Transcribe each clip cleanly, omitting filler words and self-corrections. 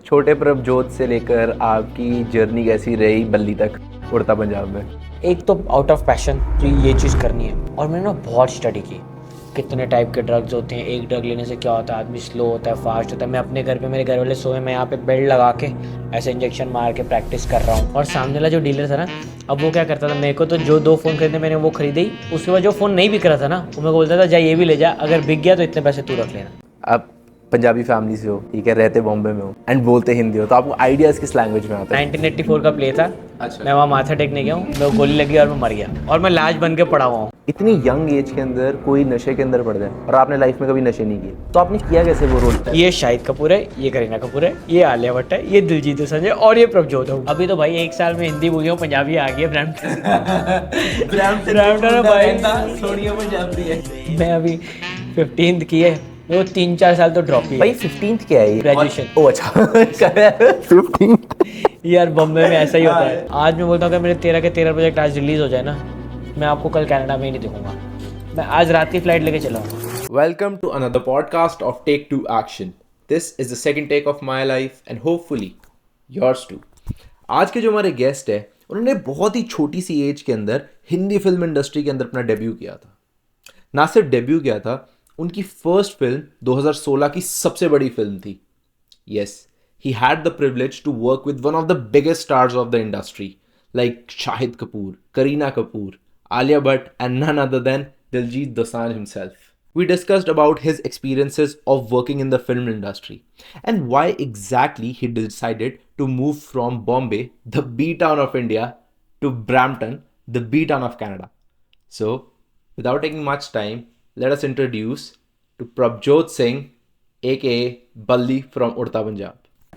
छोटे प्रभजोत से लेकर आपकी जर्नी कैसी रही बल्ली तक उड़ता पंजाब में? एक तो आउट ऑफ पैशन तो ये चीज़ करनी है, और मैंने ना बहुत स्टडी की कितने टाइप के ड्रग्स होते हैं, एक ड्रग लेने से क्या होता है, आदमी स्लो होता है, फास्ट होता है। मैं अपने घर पे, मेरे घर वाले सोए, मैं यहाँ पे बेल्ट लगा के ऐसे इंजेक्शन मार के प्रैक्टिस कर रहा हूँ। और सामने वाला जो डीलर था ना, अब वो क्या करता था, मेरे को तो जो 2 फ़ोन खरीदे मैंने वो खरीदे ही, उसके बाद जो फ़ोन नहीं बिक रहा था ना, वो मेरे को बोलता था जा ये भी ले जा, अगर बिक गया तो इतने पैसे तू रख लेना। आप पंजाबी फैमिली से हो, ठीक है, रहते बॉम्बे में हो एंड बोलते हिंदी हो, तो आपको आइडियाज़ किस लैंग्वेज में आता है? 1984 का प्ले था। अच्छा। मैं वहाँ माथा टेकने गया हूँ, मैं गोली लगी और मैं मर गया, और मैं लाश बन के पड़ा हुआ हूँ। इतनी यंग एज के अंदर कोई नशे के अंदर पड़ जाए और आपने लाइफ में कभी नशे नहीं किए, तो आपने किया कैसे वो रोल? ये शाहिद कपूर है, ये करीना कपूर है, ये आलिया भट्ट है, ये दिलजीत दोसांझ है, और ये प्रभजोत है। अभी तो भाई 1 साल में हिंदी बोली हूँ, पंजाबी आ गई है। ब्रैम्पटन भाई सोनिया पंजाबी है। मैं अभी 15th की है, वो 3-4 साल तो ड्रॉप ही भाई है। 15th क्या है? Graduation। ओ अच्छा 15th। यार बॉम्बे में ऐसा ही होता है। आज मैं बोलता हूँ कि मेरे 13 के 13 प्रोजेक्ट आज रिलीज हो जाए ना, मैं आपको कल कनाडा में ही नहीं दिखूंगा, मैं आज रात की फ्लाइट लेके चला हूँ। Welcome to another podcast of Take Two Action. This is the second take of my life and hopefully yours too. आज के जो हमारे गेस्ट है, उन्होंने बहुत ही छोटी सी एज के अंदर हिंदी फिल्म इंडस्ट्री के अंदर अपना डेब्यू किया था। ना सिर्फ डेब्यू किया था, उनकी फर्स्ट फिल्म 2016 की सबसे बड़ी फिल्म थी। Yes, he had the privilege to work with one of the biggest stars of the industry like Shahid Kapoor, Kareena Kapoor, Alia Bhatt and none other than Diljit Dosanjh himself. We discussed about his experiences of working in the film industry and why exactly he decided to move from Bombay, the B-town of India, to Brampton, the B-town of Canada. So, without taking much time, let us introduce to Prabjot Singh, aka Balli from Udta Punjab.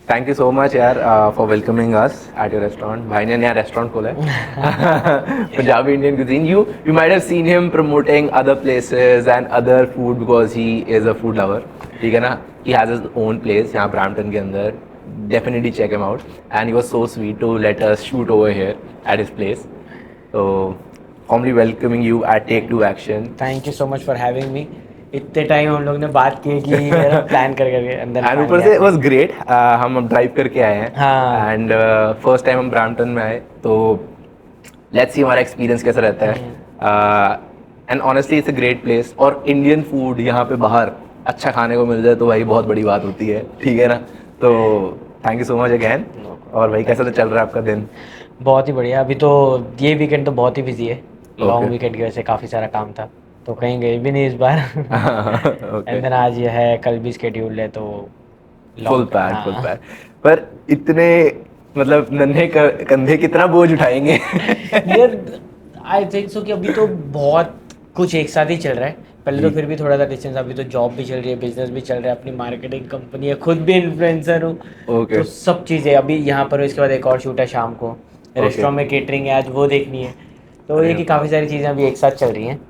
Thank you so much यार for welcoming us at your restaurant. भाई ने नया restaurant खोला है Punjabi Indian cuisine. You might have seen him promoting other places and other food because he is a food lover, ठीक है ना? He has his own place यहाँ Brampton के अंदर. Definitely check him out. And he was so sweet to let us shoot over here at his place. So warmly welcoming you at Take Two Action. Thank you so much for having me. इतने time हम लोग ने बात की कि मेरा plan करके अंदर एंड ऊपर से वाज ग्रेट। हम अब ड्राइव करके आए हैं हाँ। एंड फर्स्ट टाइम हम ब्रैम्पटन में आए, तो लेट्स सी हमारा एक्सपीरियंस कैसा रहता है। And honestly it's a great place, और इंडियन फूड यहाँ पे बाहर अच्छा खाने को मिल जाए तो भाई बहुत बड़ी बात होती है, ठीक है ना? तो thank you so much again. और भाई कैसा तो चल रहा है आपका दिन? बहुत ही बढ़िया। अभी तो ये वीकेंड तो बहुत ही बिजी है, लॉन्ग Okay. वीकेंड की वजह से काफ़ी सारा काम था, तो कहीं गए भी नहीं इस बार। Okay. एंड देन आज ये है, कल भी स्केड्यूल्ड है, तो फुल long- पैक हाँ। Full pack. पर इतने मतलब नन्हे कंधे कितना बोझ उठाएंगे? यार आई थिंक सो कि अभी तो बहुत कुछ एक साथ ही चल रहा है। पहले तो फिर भी थोड़ा सा डिस्टेंस, अभी तो जॉब भी चल रही है, बिजनेस भी चल रहा है, अपनी मार्केटिंग कंपनी है, खुद भी इन्फ्लुएंसर हूँ। Okay. तो सब चीज़ें अभी यहाँ पर, इसके बाद एक और शूट है शाम को, रेस्टोरेंट में केटरिंग है आज, वो देखनी है। तो ये कि काफ़ी सारी चीज़ें अभी एक साथ चल रही हैं,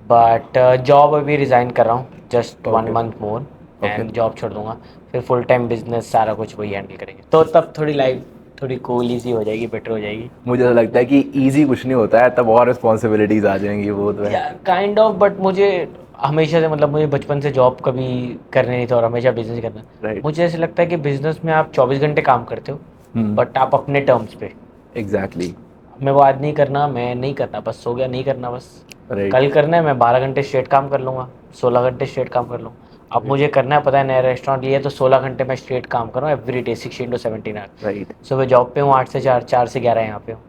बट जॉब अभी रिज़ाइन कर रहा हूँ, just 1 month more and job छोड़ दूंगा, फिर फुल टाइम बिजनेस सारा कुछ वही हैंडल करेंगे, तो तब थोड़ी लाइफ थोड़ी कूल ईजी हो जाएगी, बेटर हो जाएगी। मुझे तो लगता है कि इजी कुछ नहीं होता है, तब और रिस्पॉन्सिबिलिटीज आ जाएंगी, वो तो है। काइंड ऑफ, बट मुझे हमेशा से, मतलब मुझे बचपन से जॉब कभी करने नहीं था और हमेशा बिजनेस करना। Right. मुझे ऐसा लगता है कि बिजनेस में आप 24 घंटे काम करते हो, बट आप अपने टर्म्स पे। एग्जैक्टली। मैं वो आज नहीं करना, मैं नहीं करना, बस सो गया, नहीं करना बस। Right. कल करना है, मैं 12 घंटे स्ट्रेट काम कर लूँगा, 16 घंटे स्ट्रेट काम कर लूँगा। अब मुझे करना है, पता है नया रेस्टोरेंट ये है, तो 16 घंटे मैं स्ट्रेट काम कर रहा हूँ every day, 16 to 17 hour. Right. सुबह जॉब पे हूँ 8 से 4, 4 से 11 यहाँ पे हूँ,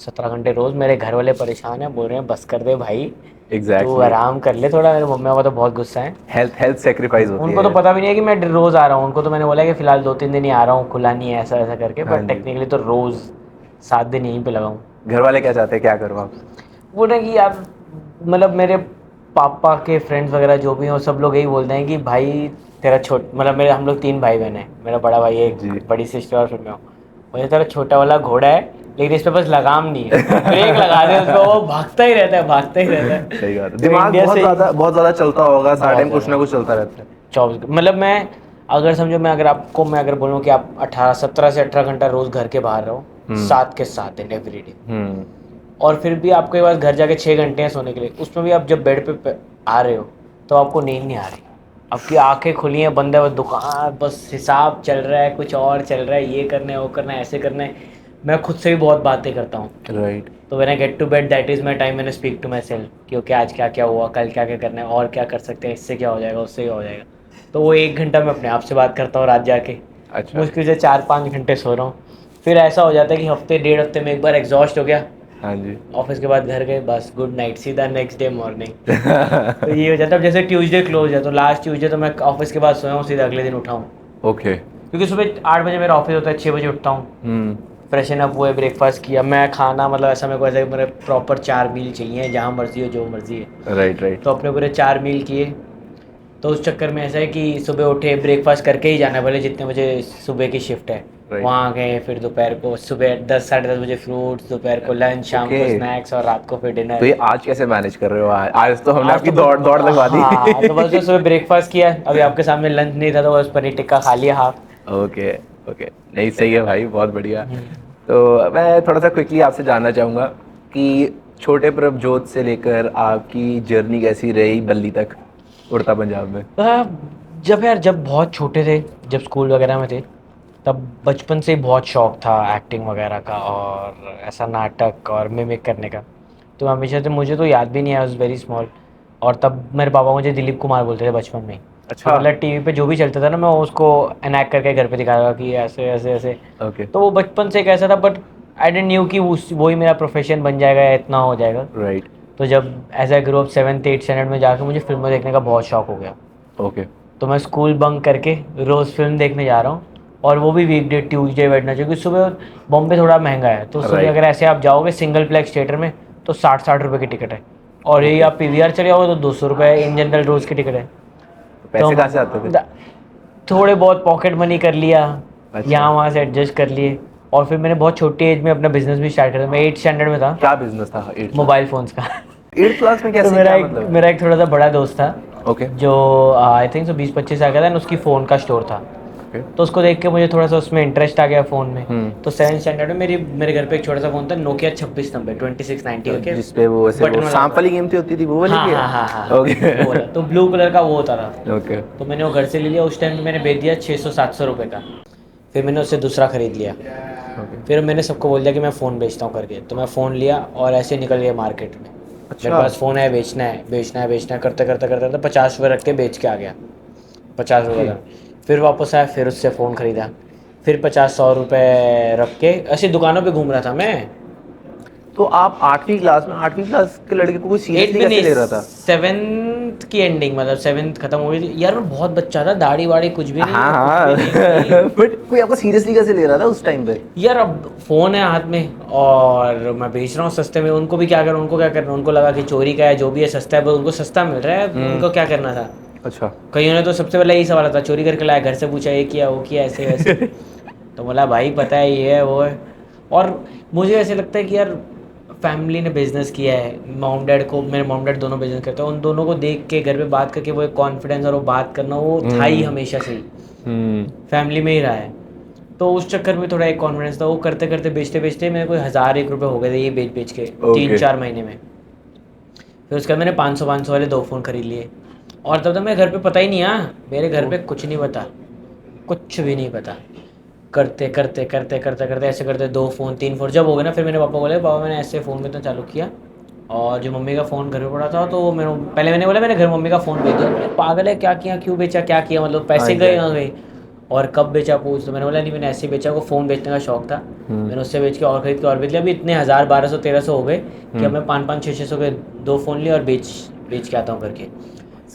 17 घंटे रोज़। मेरे घर वाले परेशान हैं, बोल रहे हैं बस कर दे भाई, तू एग्जैक्टली। आराम कर ले थोड़ा। मेरे मम्मी पापा तो बहुत गुस्सा है, हेल्थ सेक्रीफाइस होती उनको है। तो पता भी नहीं है कि मैं रोज़ आ रहा हूँ। उनको तो मैंने बोला कि फ़िलहाल 2-3 दिन ही आ रहा हूँ, खुला नहीं है, ऐसा ऐसा करके, हाँ बट जी। टेक्निकली तो रोज़ 7 दिन यहीं पे लगाऊँ। घर वाले क्या चाहते हैं, क्या करूँ आप? बोल रहे हैं कि यार, मतलब मेरे पापा के फ्रेंड्स वगैरह जो भी हैं, वो सब लोग यही बोलते हैं कि भाई तेरा मतलब मेरे, हम लोग 3 भाई बहन हैं, मेरा बड़ा भाई है, जी। एक बड़ी सिस्टर और फिर मैं हूँ। मुझे तेरा छोटा वाला घोड़ा है, लेकिन इस पे बस लगाम नहीं है, ब्रेक लगा दे उसको, वो भागता ही रहता है, भागता ही रहता है। सही बात है। तो दिमाग इंडिया बहुत से ज़्यादा चलता होगा, सारा टाइम बहुत कुछ ना कुछ चलता रहता है। 24, मतलब मैं अगर समझो, मैं अगर बोलूँ कि आप 17 से 18 घंटा रोज़ घर के बाहर रहो, 7 के 7 दिन एवरी डे, और फिर भी आपके पास घर जाके 6 घंटे हैं सोने के लिए, उसमें भी आप जब बेड पे आ रहे हो तो आपको नींद नहीं आ रही। अब की आंखें खुली हैं, बंदे बस दुकान, बस हिसाब चल रहा है, कुछ और चल रहा है, ये करना है वो करना है ऐसे करना है। मैं खुद से भी बहुत बातें करता हूँ। राइट। तो when I get to bed that is my time मैंने स्पीक टू माई सेल्फ कि ओके आज क्या क्या हुआ, कल क्या क्या करना है, और क्या कर सकते हैं, इससे क्या हो जाएगा, उससे क्या हो जाएगा। तो वो 1 घंटा मैं अपने आप से बात करता हूँ रात जाके। अच्छा। मुश्किल से 4-5 घंटे सो रहा हूँ। फिर ऐसा हो जाता है कि हफ्ते 1.5 हफ्ते में एक बार एग्जॉस्ट हो गया, हाँ जी। ऑफिस के बाद घर गए, बस गुड नाइट, सीधा नेक्स्ट डे मॉर्निंग। तो ये हो जाता है। अब जैसे ट्यूसडे क्लोज है तो लास्ट ट्यूसडे तो मैं ऑफिस के बाद सोया हूँ, सीधा अगले दिन उठा हूँ। ओके। क्योंकि सुबह 8 बजे मेरा ऑफिस होता है, 6 बजे उठता हूँ, फ्रेशन अप हुए, ब्रेकफास्ट किया, मैं खाना मतलब ऐसा मेरे को ऐसा मेरे प्रॉपर 4 मील चाहिए, जहाँ मर्जी हो जो मर्जी है। Right right. तो अपने पूरे 4 मील किए। तो उस चक्कर में ऐसा है कि सुबह उठे, ब्रेकफास्ट करके ही जाना है, भले जितने बजे सुबह की शिफ्ट है। Right. वहाँ गए, फिर दोपहर को सुबह 10-10:30 बजे फ्रूट्स, दोपहर को लंच, शाम को Okay. स्नैक्स और रात को फिर डिनर। तो ये आज कैसे मैनेज कर रहे हो? आज तो हमने आज आपकी तो दौड़ दौड़ लगवा दी। हाँ, तो बस सुबह ब्रेकफास्ट किया, अभी आपके सामने लंच नहीं था तो बस पनीर टिक्का खा लिया हाफ। ओके ओके, नहीं सही है भाई, बहुत बढ़िया। तो मैं थोड़ा सा क्विकली आपसे जानना चाहूँगा कि छोटे प्रभजोत से लेकर आपकी जर्नी कैसी रही बल्ली तक, उड़ता पंजाब में? जब बहुत छोटे थे, जब स्कूल वगैरह में थे, तब बचपन से ही बहुत शौक था एक्टिंग वगैरह का और ऐसा नाटक और मिमिक करने का। तो हमेशा से, मुझे तो याद भी नहीं है, आई वॉज वेरी स्मॉल। और तब मेरे पापा मुझे दिलीप कुमार बोलते थे बचपन में ही। अच्छा। तो मतलब टीवी पे जो भी चलता था ना, मैं उसको एनैक्ट करके घर पे दिखाया कि ऐसे ऐसे ऐसे। ओके। तो वो बचपन से एक ऐसा था, बट आई डेंट न्यू कि वही मेरा प्रोफेशन बन जाएगा या इतना हो जाएगा। राइट। तो जब as I grow up 7th-8th standard में जाके मुझे फिल्में देखने का बहुत शौक हो गया। ओके। तो मैं स्कूल बंक करके रोज़ फिल्म देखने जा रहा हूँ, और वो भी वीकडे, ट्यूसडे, वेडनेसडे, क्योंकि सुबह बॉम्बे थोड़ा महंगा है। तो सुबह Right. अगर ऐसे आप जाओगे सिंगल प्लेक्स थिएटर में तो 60-60 रुपये की टिकट है, और यही आप पीवीआर चले जाओगे तो 200 रुपये इन जनरल रोज़ की टिकट है। तो पैसे कहाँ से आते थे? थोड़े बहुत पॉकेट मनी कर लिया, अच्छा। यहाँ वहाँ से एडजस्ट कर लिए। और फिर मैंने बहुत छोटी एज में अपना बिजनेस भी स्टार्ट किया। मैं 8th स्टैंडर्ड में था, क्या बिजनेस था? 8th मोबाइल फ़ोन्स का। 8th क्लास में तो कैसे, क्या मतलब? मेरा एक थोड़ा सा बड़ा दोस्त था, ओके जो आई थिंक 20-25 साल का था, एंड उसकी फ़ोन का स्टोर था। ओके। तो उसको देख के मुझे थोड़ा सा उसमें इंटरेस्ट आ गया फ़ोन में। हम्म। तो 7th स्टैंडर्ड में मेरे घर पे एक छोटा सा फ़ोन था, नोकिया 2690 2690 ओके, जिस पे वो ऐसे बटन वो वाला सांप था। वाली गेम थी होती थी, वो वाली हाँ की? हाँ हाँ हाँ, ओके वो वाला। तो ब्लू कलर का वो होता था। ओके तो मैंने वो घर से ले लिया, उस टाइम में मैंने बेच दिया 600-700 रुपये का। फिर मैंने उससे दूसरा ख़रीद लिया। ओके। फिर मैंने सबको बोल दिया कि मैं फ़ोन बेचता हूँ करके। तो मैं फ़ोन लिया और ऐसे निकल गया मार्केट में। अच्छा। मेरे पास फ़ोन है, बेचना है बेचना है बेचना है, करते करते करते करते 50 रुपये रख के बेच के आ गया, 50 रुपये का। फिर वापस आया, फिर उससे फ़ोन ख़रीदा, फिर 50-100 रुपये रख के ऐसी दुकानों पे घूम रहा था मैं। तो आप 8वीं क्लास में, 8वीं क्लास के लड़के को कोई 8 सीरियसली भी कैसे नहीं, ले रहा था? 7th की एंडिंग, मतलब 7th खत्म हो गई थी यार। मैं बहुत बच्चा था, दाढ़ी वाड़ी कुछ भी नहीं, हाँ हाँ, कुछ भी नहीं। बट कोई आपको सीरियसली कैसे ले रहा था उस टाइम पे? यार अब फ़ोन है हाथ में और मैं बेच रहा हूँ सस्ते में, उनको भी क्या करना, उनको क्या करना, उनको लगा कि चोरी का है, जो भी है सस्ता है, बस उनको सस्ता मिल रहा है, उनको क्या करना था। अच्छा। कईयों ने तो सबसे पहले यही सवाल था, चोरी करके लाया, घर से पूछा ये किया वो किया ऐसे वैसे। तो बोला भाई पता है ये है वो है। और मुझे ऐसे लगता है कि यार फैमिली ने बिजनेस किया है, मॉम डैड को, मेरे मॉम डैड दोनों बिजनेस करते हैं, उन दोनों को देख के घर पे बात करके वो एक कॉन्फिडेंस और वो बात करना, वो था ही हमेशा से ही, फैमिली में ही रहा है। तो उस चक्कर में थोड़ा एक कॉन्फिडेंस था। वो करते करते बेचते बेचते मेरे को 1001 रुपये हो गए थे ये बेच बेच के, 3-4 महीने में। फिर उसके बाद मैंने 500 वाले 2 फ़ोन खरीद लिए। और तब तक मेरे घर पे पता ही नहीं, हाँ मेरे घर पे कुछ नहीं पता, कुछ भी नहीं पता। करते करते करते करते करते ऐसे करते 2 फ़ोन 3 फ़ोन जब हो गए ना, फिर मेरे पापा को बोले पापा मैंने ऐसे फ़ोन बेचना चालू किया। और जो मम्मी का फ़ोन घर पे पड़ा था, तो मेरे पहले मैंने बोला मैंने घर मम्मी का फ़ोन बेच दिया। मैंने पागल है क्या किया, क्यों बेचा, क्या किया, मतलब पैसे गए ना गए, और कब बेचा पूछ। तो मैंने बोला नहीं मैंने ऐसे ही बेचा, को फ़ोन बेचने का शौक था, मैंने उससे बेच के और खरीद के और बेच लिया। अभी इतने 1000, 1200, 1300 हो गए कि अब मैं 500, 600 के 2 फ़ोन लिए और बेच के आता हूँ करके।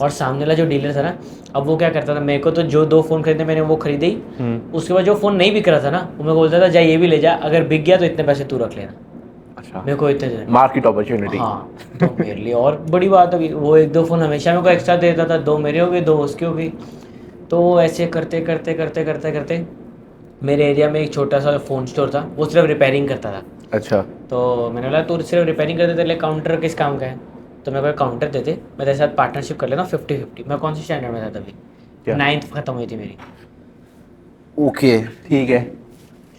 और सामने वाला जो डीलर था ना, अब वो क्या करता था, मेरे को तो जो 2 फ़ोन खरीदे मैंने वो खरीदे ही। उसके बाद जो फ़ोन नहीं बिक रहा था ना, वो मैं बोलता था जा ये भी ले जा, अगर बिक गया तो इतने पैसे तू रख लेना। अच्छा, मेरे को इतने देने। Market opportunity. हाँ, तो मेरे लिए और बड़ी बात होगी, वो 1-2 फ़ोन हमेशा मेरे को एक्स्ट्रा देता था, 2 मेरे हो गए 2 उसके हो गई। तो ऐसे करते करते करते करते करते मेरे एरिया में एक छोटा सा फ़ोन स्टोर था, वो सिर्फ रिपेयरिंग करता था। अच्छा। तो मैंने बोला तू सिर्फ रिपेयरिंग करते तेरे लिए काउंटर किस काम का है, तो मेरे को एक काउंटर देते, मैं तेरे साथ पार्टनरशिप कर लेना 50-50। मैं कौन सी स्टैंडर्ड में था तभी, क्या? 9th खत्म हुई थी मेरी। ओके ठीक है।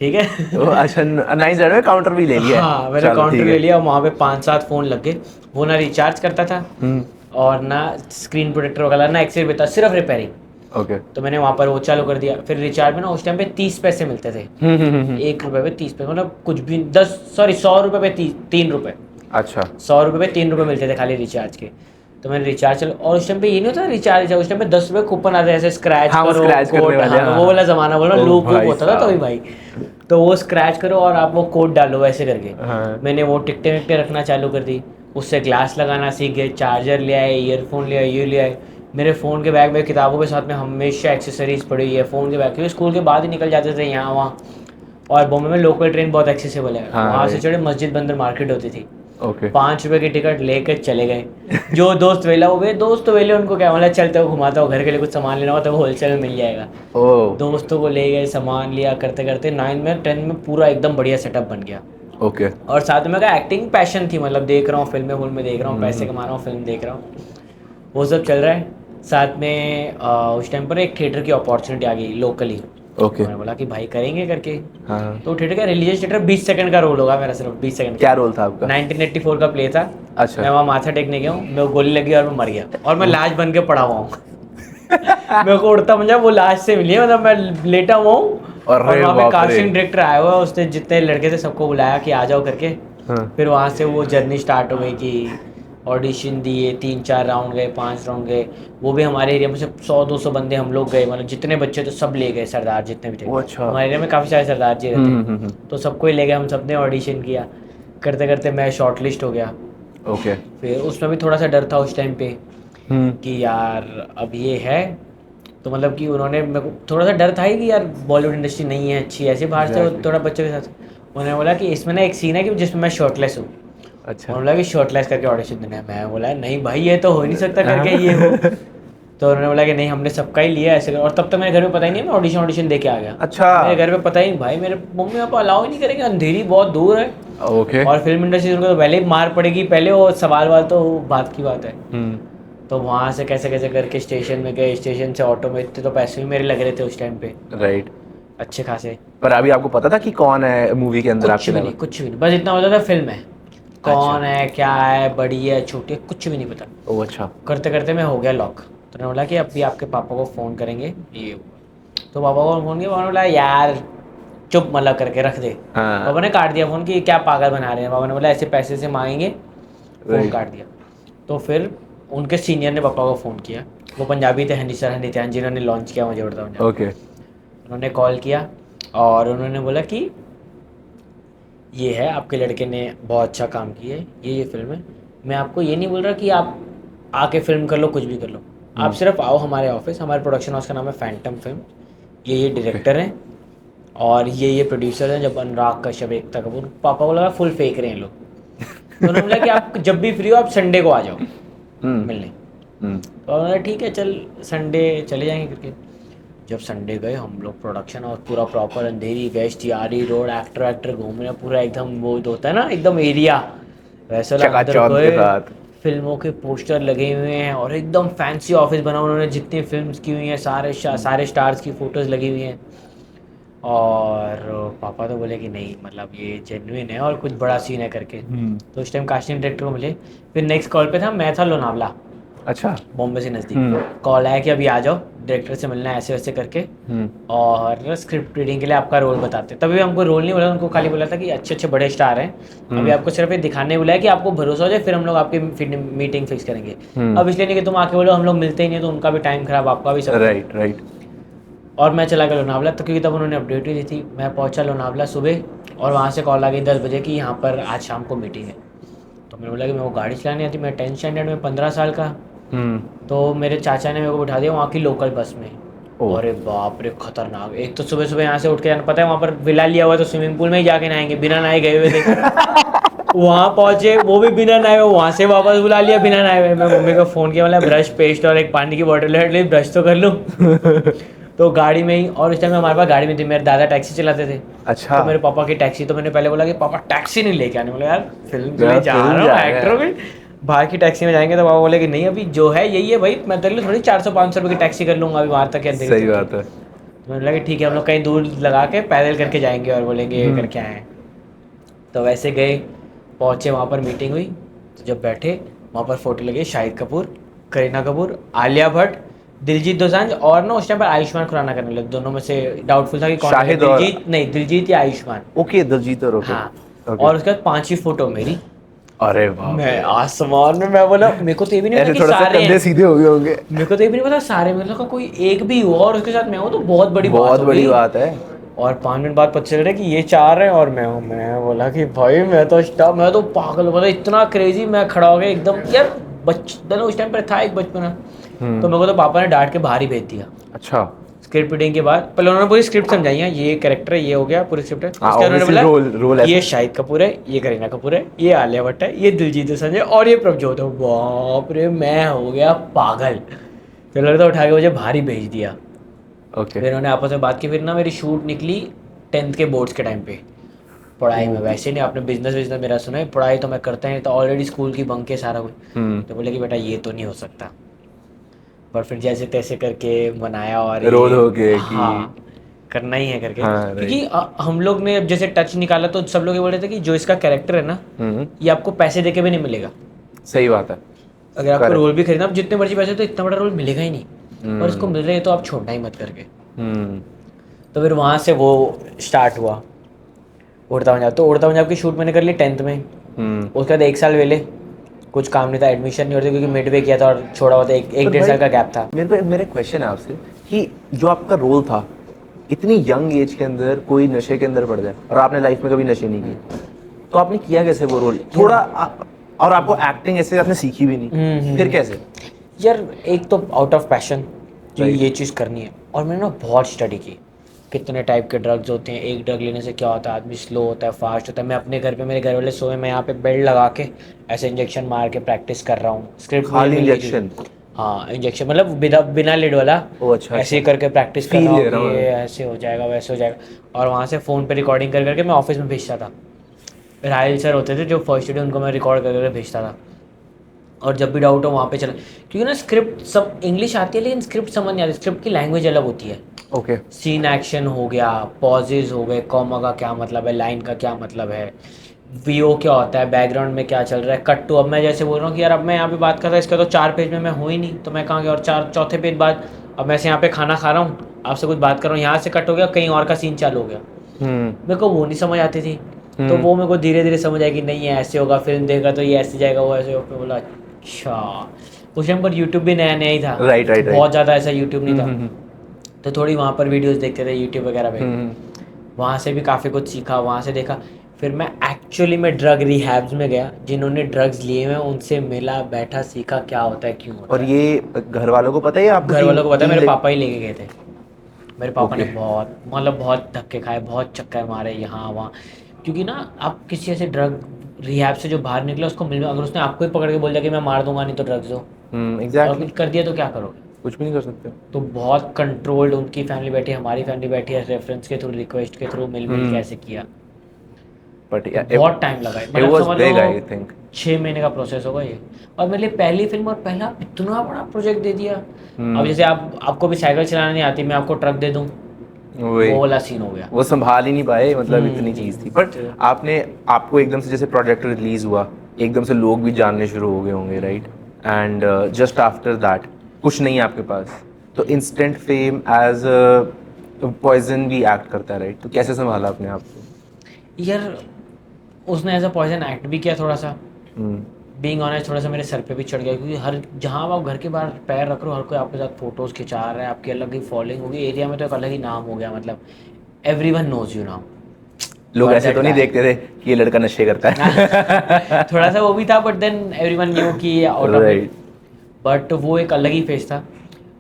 ठीक है। तो अच्छा, 9th में काउंटर भी ले लिया है? हाँ मैंने चलो, काउंटर ठीक ले है। लिया, वहाँ पे 5-7 फ़ोन लग गए। वो ना रिचार्ज करता था और ना स्क्रीन प्रोटेक्टर वगैरह ना एक्सेसरी था, सिर्फ रिपेयरिंग। ओके। तो मैंने वहाँ पर वो चालू कर दिया। फिर रिचार्ज में ना उस टाइम पे 30 पैसे मिलते थे, 1 रुपये पे 30 पैसे, मतलब कुछ भी 100 रुपये पे 3 रुपये, अच्छा। 100 रुपये पे 3 रुपये मिलते थे खाली रिचार्ज के। तो मैंने रिचार्ज चल, और उस टाइम पे ये नहीं होता रिचार्ज, उस टाइम पे 10 रुपये कूपन आते ऐसे स्क्रैच हाँ, वो करो scratch करने कोड, वाले, हाँ, हाँ, वो वाला जमाना बोलो, ओ लूप भाई होता था साहब। तभी भाई। तो वो स्क्रैच करो और आप वो कोड डालो वैसे करके। हाँ। मैंने वो टिकटें विकटें रखना चालू कर दी, उससे ग्लास लगाना सीख गए, चार्जर ले आए, ईयरफोन ले आए, ये ले आए। मेरे फ़ोन के बैग में किताबों के साथ में हमेशा एक्सेसरीज पड़ी हुई है फ़ोन के बैग, क्योंकि स्कूल के बाद ही निकल जाते थे यहाँ वहाँ। और बॉम्बे में लोकल ट्रेन बहुत एक्सेसिबल है, हाँ, वहाँ से right. चढ़े, मस्जिद बंदर मार्केट होती थी, ओके। 5 रुपये की टिकट लेकर चले गए। जो दोस्त वेला हो गए, दोस्त तो वेले, उनको क्या बोला, चलते हो घुमाता हो, घर के लिए कुछ सामान लेना हो तो वो होलसेल में मिल जाएगा। ओह। दोस्तों को ले गए, सामान लिया, करते करते 9 में 10 में पूरा एकदम बढ़िया सेटअप बन गया। ओके। और साथ में का एक्टिंग पैशन थी, मतलब देख रहा हूँ फिल्में देख रहा हूँ, पैसे कमा रहा हूँ, फिल्म देख रहा हूँ, वो सब चल रहा है। साथ में उस टाइम पर एक थिएटर की अपॉर्चुनिटी आ गई लोकली। ओके। मैंने बोला कि भाई करेंगे करके। हाँ। तो थिएटर का रिलीजियस थिएटर 20 सेकंड का रोल होगा मेरा, सिर्फ 20 सेकंड। क्या रोल था आपका? 1984 का प्ले था। अच्छा। मैं वहाँ माथा टेकने गया हूँ, मेरे को गोली लगी और मैं मर गया, और मैं लाश बन के पड़ा हुआ हूँ। मेरे को उड़ता पंजा वो लाश से मिली है, मतलब मैं लेटा हुआ हूँ, और अरे वहाँ पे बाप रे। कास्टिंग डायरेक्टर आया हुआ है, उसने जितने लड़के थे सबको बुलाया कि आ जाओ करके। हाँ। फिर वहाँ से वो जर्नी स्टार्ट हो गई कि ऑडिशन दिए, 3-4 राउंड गए, 5 राउंड गए। वो भी हमारे एरिया में से 100-200 बंदे हम लोग गए, मतलब जितने बच्चे थे सब ले गए, सरदार जितने भी थे। वो अच्छा। हमारे एरिया में काफ़ी सारे सरदार जी रहते हैं, तो सबको ही ले गए, हम सब ने ऑडिशन किया। करते करते मैं शॉर्ट लिस्ट हो गया। ओके। फिर उसमें भी थोड़ा सा डर था उस टाइम पे हम्म। कि यार अब ये है, तो मतलब कि उन्होंने, मेरे को थोड़ा सा डर था ही कि यार बॉलीवुड इंडस्ट्री नहीं है अच्छी, ऐसे बाहर से Exactly. थोड़ा बच्चों के साथ। उन्होंने बोला कि इसमें ना एक सीन है कि जिसमें मैं शर्टलेस हूँ। अच्छा। उन्होंने बोला कि शर्टलेस करके ऑडिशन देना है। मैं बोला नहीं भाई ये तो हो ही नहीं सकता करके ये हो। तो उन्होंने बोला कि नहीं हमने सबका ही लिया ऐसे। और तब तक मेरे घर में पता ही नहीं है, मैं ऑडिशन दे के आ गया। अच्छा। मेरे घर में पता ही नहीं भाई, मेरे मम्मी पापा अलाउ ही नहीं करेंगे, अंधेरी बहुत दूर है, ओके। और फिल्म इंडस्ट्री उनको तो पहले ही मार पड़ेगी, पहले वो सवाल तो बात की बात है। तो वहाँ से कैसे कैसे करके स्टेशन में गए, स्टेशन से ऑटो में, इतने तो पैसे भी मेरे लग रहे थे उस टाइम पे राइट। अच्छे खासे। पर अभी आपको पता था कि कौन है मूवी के अंदर कुछ आपके भी अलावा? नहीं, कुछ भी नहीं, बस इतना पता था फिल्म है, कौन है, क्या है, बड़ी है, छोटी है, कुछ भी नहीं पता। ओह अच्छा। करते करते मैं हो गया लॉक। तो उन्होंने बोला कि अभी आपके पापा को फ़ोन करेंगे ये। तो पापा को फ़ोन किया, पापा ने बोला यार चुप मतलब करके रख दे। हाँ। पापा ने काट दिया फ़ोन कि क्या पागल बना रहे हैं। पापा ने बोला ऐसे पैसे से मांगेंगे, फ़ोन Right. काट दिया। तो फिर उनके सीनियर ने पापा को फ़ोन किया, वो पंजाबी थे, हनीत्यान जिन्होंने लॉन्च किया मुझे उड़ता पंजाब। ओके। उन्होंने कॉल किया और उन्होंने बोला कि ये है आपके लड़के ने बहुत अच्छा काम किया है, ये फिल्म है। मैं आपको ये नहीं बोल रहा कि आप आके फिल्म कर लो, कुछ भी कर लो, आप सिर्फ आओ हमारे ऑफिस, हमारे प्रोडक्शन हाउस का नाम है फैंटम फिल्म, ये डायरेक्टर हैं और ये प्रोड्यूसर हैं, जब अनुराग कश्यप, एकता कपूर। पापा को लगा फुल फेक रहे हैं लोग। तो उन्होंने बोला कि आप जब भी फ्री हो आप संडे को आ जाओ मिलने। तो उन्होंने ठीक है चल संडे चले जाएंगे करके। जब संडे गए हम लोग, प्रोडक्शन हाउस पूरा प्रॉपर, अंधेरी वेस्ट यारी रोड, एक्टर घूम रहे हैं पूरा एकदम, वो होता है ना एकदम एरिया वैसा। चकाचौंध के साथ फिल्मों के पोस्टर लगे हुए हैं और एकदम फैंसी ऑफिस बना, उन्होंने जितनी फिल्म्स की हुई हैं सारे स्टार्स की फ़ोटोज़ लगी हुई हैं। और पापा तो बोले कि नहीं मतलब ये जेन्युइन है और कुछ बड़ा सीन है करके। तो उस टाइम कास्टिंग डायरेक्टर को मिले। फिर नेक्स्ट कॉल पे था, मैं था लोनावला, अच्छा, बॉम्बे से नज़दीक। कॉल आया कि अभी आ जाओ, डायरेक्टर से मिलना है ऐसे वैसे करके, और स्क्रिप्ट रीडिंग के लिए आपका रोल बताते। तभी हमको रोल नहीं बोला, उनको खाली बोला था कि अच्छे अच्छे बड़े स्टार हैं, अभी आपको सिर्फ ये दिखाने बुलाया कि आपको भरोसा हो जाए, फिर हम लोग आपकी मीटिंग फिक्स करेंगे। अब इसलिए नहीं कि तुम आके बोलो हम लोग मिलते ही नहीं, तो उनका भी टाइम खराब, आपका भी सब। राइट। और मैं चला गया लोनावला, तो क्योंकि तब उन्होंने अपडेट ही दी थी। मैं पहुंचा लोनावला सुबह, और वहाँ से कॉल आ गई 10 बजे कि यहाँ पर आज शाम को मीटिंग है। तो मैंने बोला कि मेरे को गाड़ी चलानी आती, मैं 10th स्टैंडर्ड में 15 साल का। तो मेरे चाचा ने मेरे को बिठा दिया वहाँ की लोकल बस में। अरे बाप रे खतरनाक। एक तो सुबह सुबह यहाँ से उठ के जाना, पता है वहाँ पर विला लिया हुआ, तो स्विमिंग पूल में ही जाके नहाएंगे, बिना नहाए गए हुए थे। वहाँ पहुँचे, वो भी बिना नहाए हुए, वहाँ से वापस बुला लिया बिना नहाए हुए। मैं मम्मी को फ़ोन किया, बोला ब्रश पेस्ट और एक पानी की बॉटल है, एटलीस्ट ब्रश तो कर लूँ। तो गाड़ी में ही, और उस टाइम हमारे पास गाड़ी में थी, मेरे दादा टैक्सी चलाते थे। अच्छा। तो मेरे पापा की टैक्सी, तो मैंने पहले बोला कि पापा टैक्सी नहीं लेके आने। बोला यार फिल्म के लिए जा रहा हूँ, एक्टर में बाहर की टैक्सी में जाएंगे। तो पापा बोले कि नहीं अभी जो है यही है भाई, मैं तेरे लिए थोड़ी 400-500 रुपये की टैक्सी कर लूँगा अभी वहाँ तक। सही बात है। तो मैंने बोला कि ठीक है, हम लोग कहीं दूर लगा के पैदल करके जाएंगे और बोलेंगे ये करके आए हैं। तो वैसे गए, पहुँचे, वहाँ पर मीटिंग हुई। तो जब बैठे वहाँ पर फ़ोटो लगे शाहिद कपूर करीना कपूर, आलिया भट्ट, दिलजीत दोसांझ और ना उस टाइम पर आयुष्मान खुराना करने लगे। दोनों में से डाउटफुल था कि कौन शाहिद करेगा। और- दिलजीत नहीं, दिलजीत या आयुष्मान। ओके दिलजीत और ओके हाँ। ओके। और उसके बाद 5वीं फोटो मेरी, अरे बाप मैं रे। आसमान में, मैं बोला मेरे को तो ये भी नहीं पता ऐसे कि थोड़ा सा सारे कंधे हैं। सीधे हो गए होंगे। मेरे को तो ये भी नहीं पता सारे, मतलब का कोई एक भी हुआ और उसके साथ मैं हूँ तो बहुत बड़ी बात बहुत हो बड़ी गई। बात है। और 5 मिनट बाद पता चल रहा है कि ये 4 हैं और मैं हूँ। मैं बोला कि भाई मैं तो स्टॉप, मैं तो पागल, मतलब इतना क्रेजी। मैं खड़ा हो गया एकदम यार, बचपन उस टाइम पर था एक बचपना। तो मेरे को तो पापा ने डांट के बाहर ही भेज दिया। अच्छा। स्क्रिप्ट रीडिंग के बाद पहले उन्होंने पूरी स्क्रिप्ट समझाई है, ये कैरेक्टर है, ये हो गया पूरी स्क्रिप्ट है। उसके हाँ बाद उन्होंने ऑब्वियसली बोला रोल ये ऐसा। शाहिद कपूर है, ये करीना कपूर है, ये आलिया भट्ट है, ये दिलजीत दोसांझ है और ये प्रभजोत है। बाप रे, मैं हो गया पागल। फिर उन्होंने तो उठा के मुझे बाहर ही भेज दिया। ओके। फिर उन्होंने आपस में बात की। फिर ना मेरी शूट निकली 10th के बोर्ड्स के टाइम पे। पढ़ाई में वैसे नहीं, आपने बिजनेस मेरा सुना है, पढ़ाई तो मैं करता ही, तो ऑलरेडी स्कूल की बंक है सारा कुछ। तो बोले कि बेटा ये तो नहीं हो सकता। पर फिर जैसे तैसे करके बनाया और रोल हो गए कि हाँ करना ही है करके। हाँ, क्योंकि हम लोग ने जब जैसे टच निकाला तो सब लोग ये बोल रहे थे कि जो इसका कैरेक्टर है ना, ये आपको पैसे देके भी नहीं मिलेगा। सही बात है। अगर आपको Correct. रोल भी खरीदना, आप जितने मर्जी पैसे तो इतना बड़ा रोल मिलेगा ही नहीं। और इसको मिल रहे है तो आप छोड़ना ही मत करके। हम्म। तो फिर वहाँ से वो स्टार्ट हुआ उड़ता पंजाब। तो उड़ता पंजाब की शूट मैंने कर ली 10th में। उसके बाद 1 साल वेले, कुछ काम नहीं था, एडमिशन नहीं होती क्योंकि मिडवे किया था और छोड़ा हुआ था, एक डेढ़ साल का गैप था। मेरे क्वेश्चन है आपसे कि जो आपका रोल था, इतनी यंग एज के अंदर कोई नशे के अंदर पड़ जाए और आपने लाइफ में कभी नशे नहीं किए, तो आपने किया कैसे वो रोल थोड़ा और आपको एक्टिंग ऐसे आपने सीखी भी नहीं, फिर कैसे? यार एक तो आउट ऑफ पैशन जो Right. ये चीज़ करनी है। और मैंने ना बहुत स्टडी की कितने टाइप के ड्रग्स होते हैं, एक ड्रग लेने से क्या होता है, आदमी स्लो होता है, फास्ट होता है। मैं अपने घर पे, मेरे घर वाले सोए, मैं यहाँ पे बेल्ट लगा के ऐसे इंजेक्शन मार के प्रैक्टिस कर रहा हूँ। स्क्रिप्ट खाली इंजेक्शन? हाँ इंजेक्शन, मतलब बिना लिड वाला। ओ अच्छा। ऐसे ही करके प्रैक्टिस कर Feel रहा ले रहा हूँ हूँ कि ये ऐसे हो जाएगा वैसे हो जाएगा। और वहाँ से फ़ोन पे रिकॉर्डिंग कर करके मैं ऑफिस में भेजता था। राहिल सर होते थे जो फर्स्ट ईयर, उनको मैं रिकॉर्ड कर करके भेजता था। और जब भी डाउट हो वहाँ पे चला, क्योंकि ना स्क्रिप्ट सब इंग्लिश आती है लेकिन स्क्रिप्ट समझ नहीं आती, स्क्रिप्ट की लैंग्वेज अलग होती है। ओके। सीन एक्शन हो गया, पॉजेज हो गए, कॉमा का क्या मतलब है, लाइन का क्या मतलब है, वीओ क्या होता है, बैकग्राउंड में क्या चल रहा है, कट टू। अब मैं जैसे बोल रहा हूँ कि यार अब मैं यहाँ पे बात कर रहा हूँ, इसका तो 4 पेज में मैं हूँ ही नहीं, तो मैं कहाँ गया। और चौथे पेज बाद अब मैं यहाँ पे खाना खा रहा हूँ, आपसे कुछ बात कर रहा हूँ, यहाँ से कट हो गया, कहीं और का सीन चालू हो गया। मेरे को वो नहीं समझ आती थी। तो वो मेरे को धीरे धीरे समझ आया कि नहीं ये ऐसे होगा, फिल्म देगा तो ये ऐसे जाएगा, वो ऐसे होगा। बोला अच्छा। उस टाइम पर यूट्यूब भी नया नया ही था। राइट। बहुत ज़्यादा ऐसा यूट्यूब नहीं था। तो थोड़ी वहाँ पर वीडियोस देखते थे यूट्यूब वगैरह पे। वहाँ से भी काफ़ी कुछ सीखा, वहाँ से देखा। फिर मैं एक्चुअली में ड्रग रिहैब्स में गया, जिन्होंने ड्रग्स लिए मैं उनसे मिला, बैठा, सीखा क्या होता है, क्यों होता और है। ये घर वालों को पता है या आपको? घर वालों को पता है, मेरे टीम पापा ही लेके गए थे। मेरे पापा ने Okay. बहुत, मतलब बहुत धक्के खाए, बहुत चक्कर मारे यहाँ वहाँ। क्योंकि ना आप किसी ऐसे ड्रग रिहैब से जो बाहर निकला उसको मिल, अगर उसने आपको ही पकड़ के बोल दिया कि मैं मार दूंगा नहीं तो ड्रग्स दो, और एग्जैक्टली कुछ कर दिया तो क्या करोगे। कुछ भी नहीं कर सकते। तो बहुत कंट्रोल्ड, उनकी फैमिली बैठी, हमारी फैमिली बैठी है, रेफरेंस के थ्रू, रिक्वेस्ट के थ्रू, मिल के ऐसे किया। बट बहुत टाइम लगा है, इट मतलब वाज समझ बिग लो आई थिंक। 6 महीने का प्रोसेस होगा ये। और मेरे लिए पहली फिल्म और पहला इतना बड़ा प्रोजेक्ट दे दिया। अब जैसे आपको भी साइकिल चलाना नहीं आती, मैं आपको ट्रक दे दूँ, वो वाला सीन हो गया। वो संभाल ही नहीं पाए, मतलब इतनी चीज थी। बट आपको एकदम से जैसे प्रोजेक्ट रिलीज हुआ, एकदम से लोग भी जानने शुरू हो गए होंगे, right? And just after that कुछ नहीं है आपके पास, तो इंस्टेंट फेम एज पॉइजन भी एक्ट करता है, राइट? तो कैसे संभाला अपने आप को? यार उसने एज अ पॉइजन एक्ट भी किया थोड़ा सा, बीइंग ऑनेस्ट, थोड़ा सा मेरे सर पे भी चढ़ गया। क्योंकि हर जहाँ आप घर के बाहर पैर रख रहे हो, हर कोई आपके साथ फोटोज़ खिंचा रहा है, आपकी अलग ही फॉलोइंग होगी एरिया में, तो एक अलग ही नाम हो गया। मतलब एवरीवन नोज यू नाउ। लोग But ऐसे that तो नहीं guy. देखते थे कि ये लड़का नशे करता है। थोड़ा सा वो भी था, बट देन एवरीवन न्यू कि out of it. Right. But वो एक अलग ही फेस था।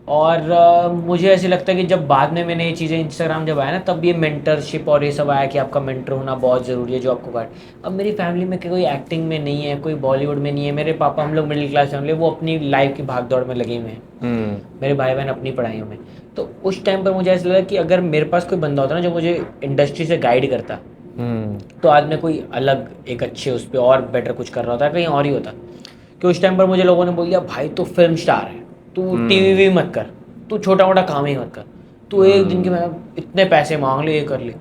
और मुझे ऐसे लगता है कि जब बाद में मैंने ये चीज़ें, इंस्टाग्राम जब आया ना, तब ये मेंटरशिप और ये सब आया कि आपका मेंटर होना बहुत ज़रूरी है, जो आपको गाइड। अब मेरी फैमिली में कोई एक्टिंग में नहीं है, कोई बॉलीवुड में नहीं है। मेरे पापा, हम लोग मिडिल क्लास फैमिली, वो अपनी लाइफ की भाग दौड़ में लगे हुए हैं। मेरे भाई बहन अपनी पढ़ाइयों में। तो उस टाइम पर मुझे ऐसा लगा कि अगर मेरे पास कोई बंदा होता ना जो मुझे इंडस्ट्री से गाइड करता, तो आज मैं कोई अलग एक अच्छे उस पर और बेटर कुछ कर रहा होता, कहीं और ही होता। कि उस टाइम पर मुझे लोगों ने बोल दिया भाई तू फिल्म स्टार है, तू टीवी भी मत कर, तू छोटा मोटा काम ही मत कर, तू एक दिन के मतलब इतने पैसे मांग ले, ये कर ले।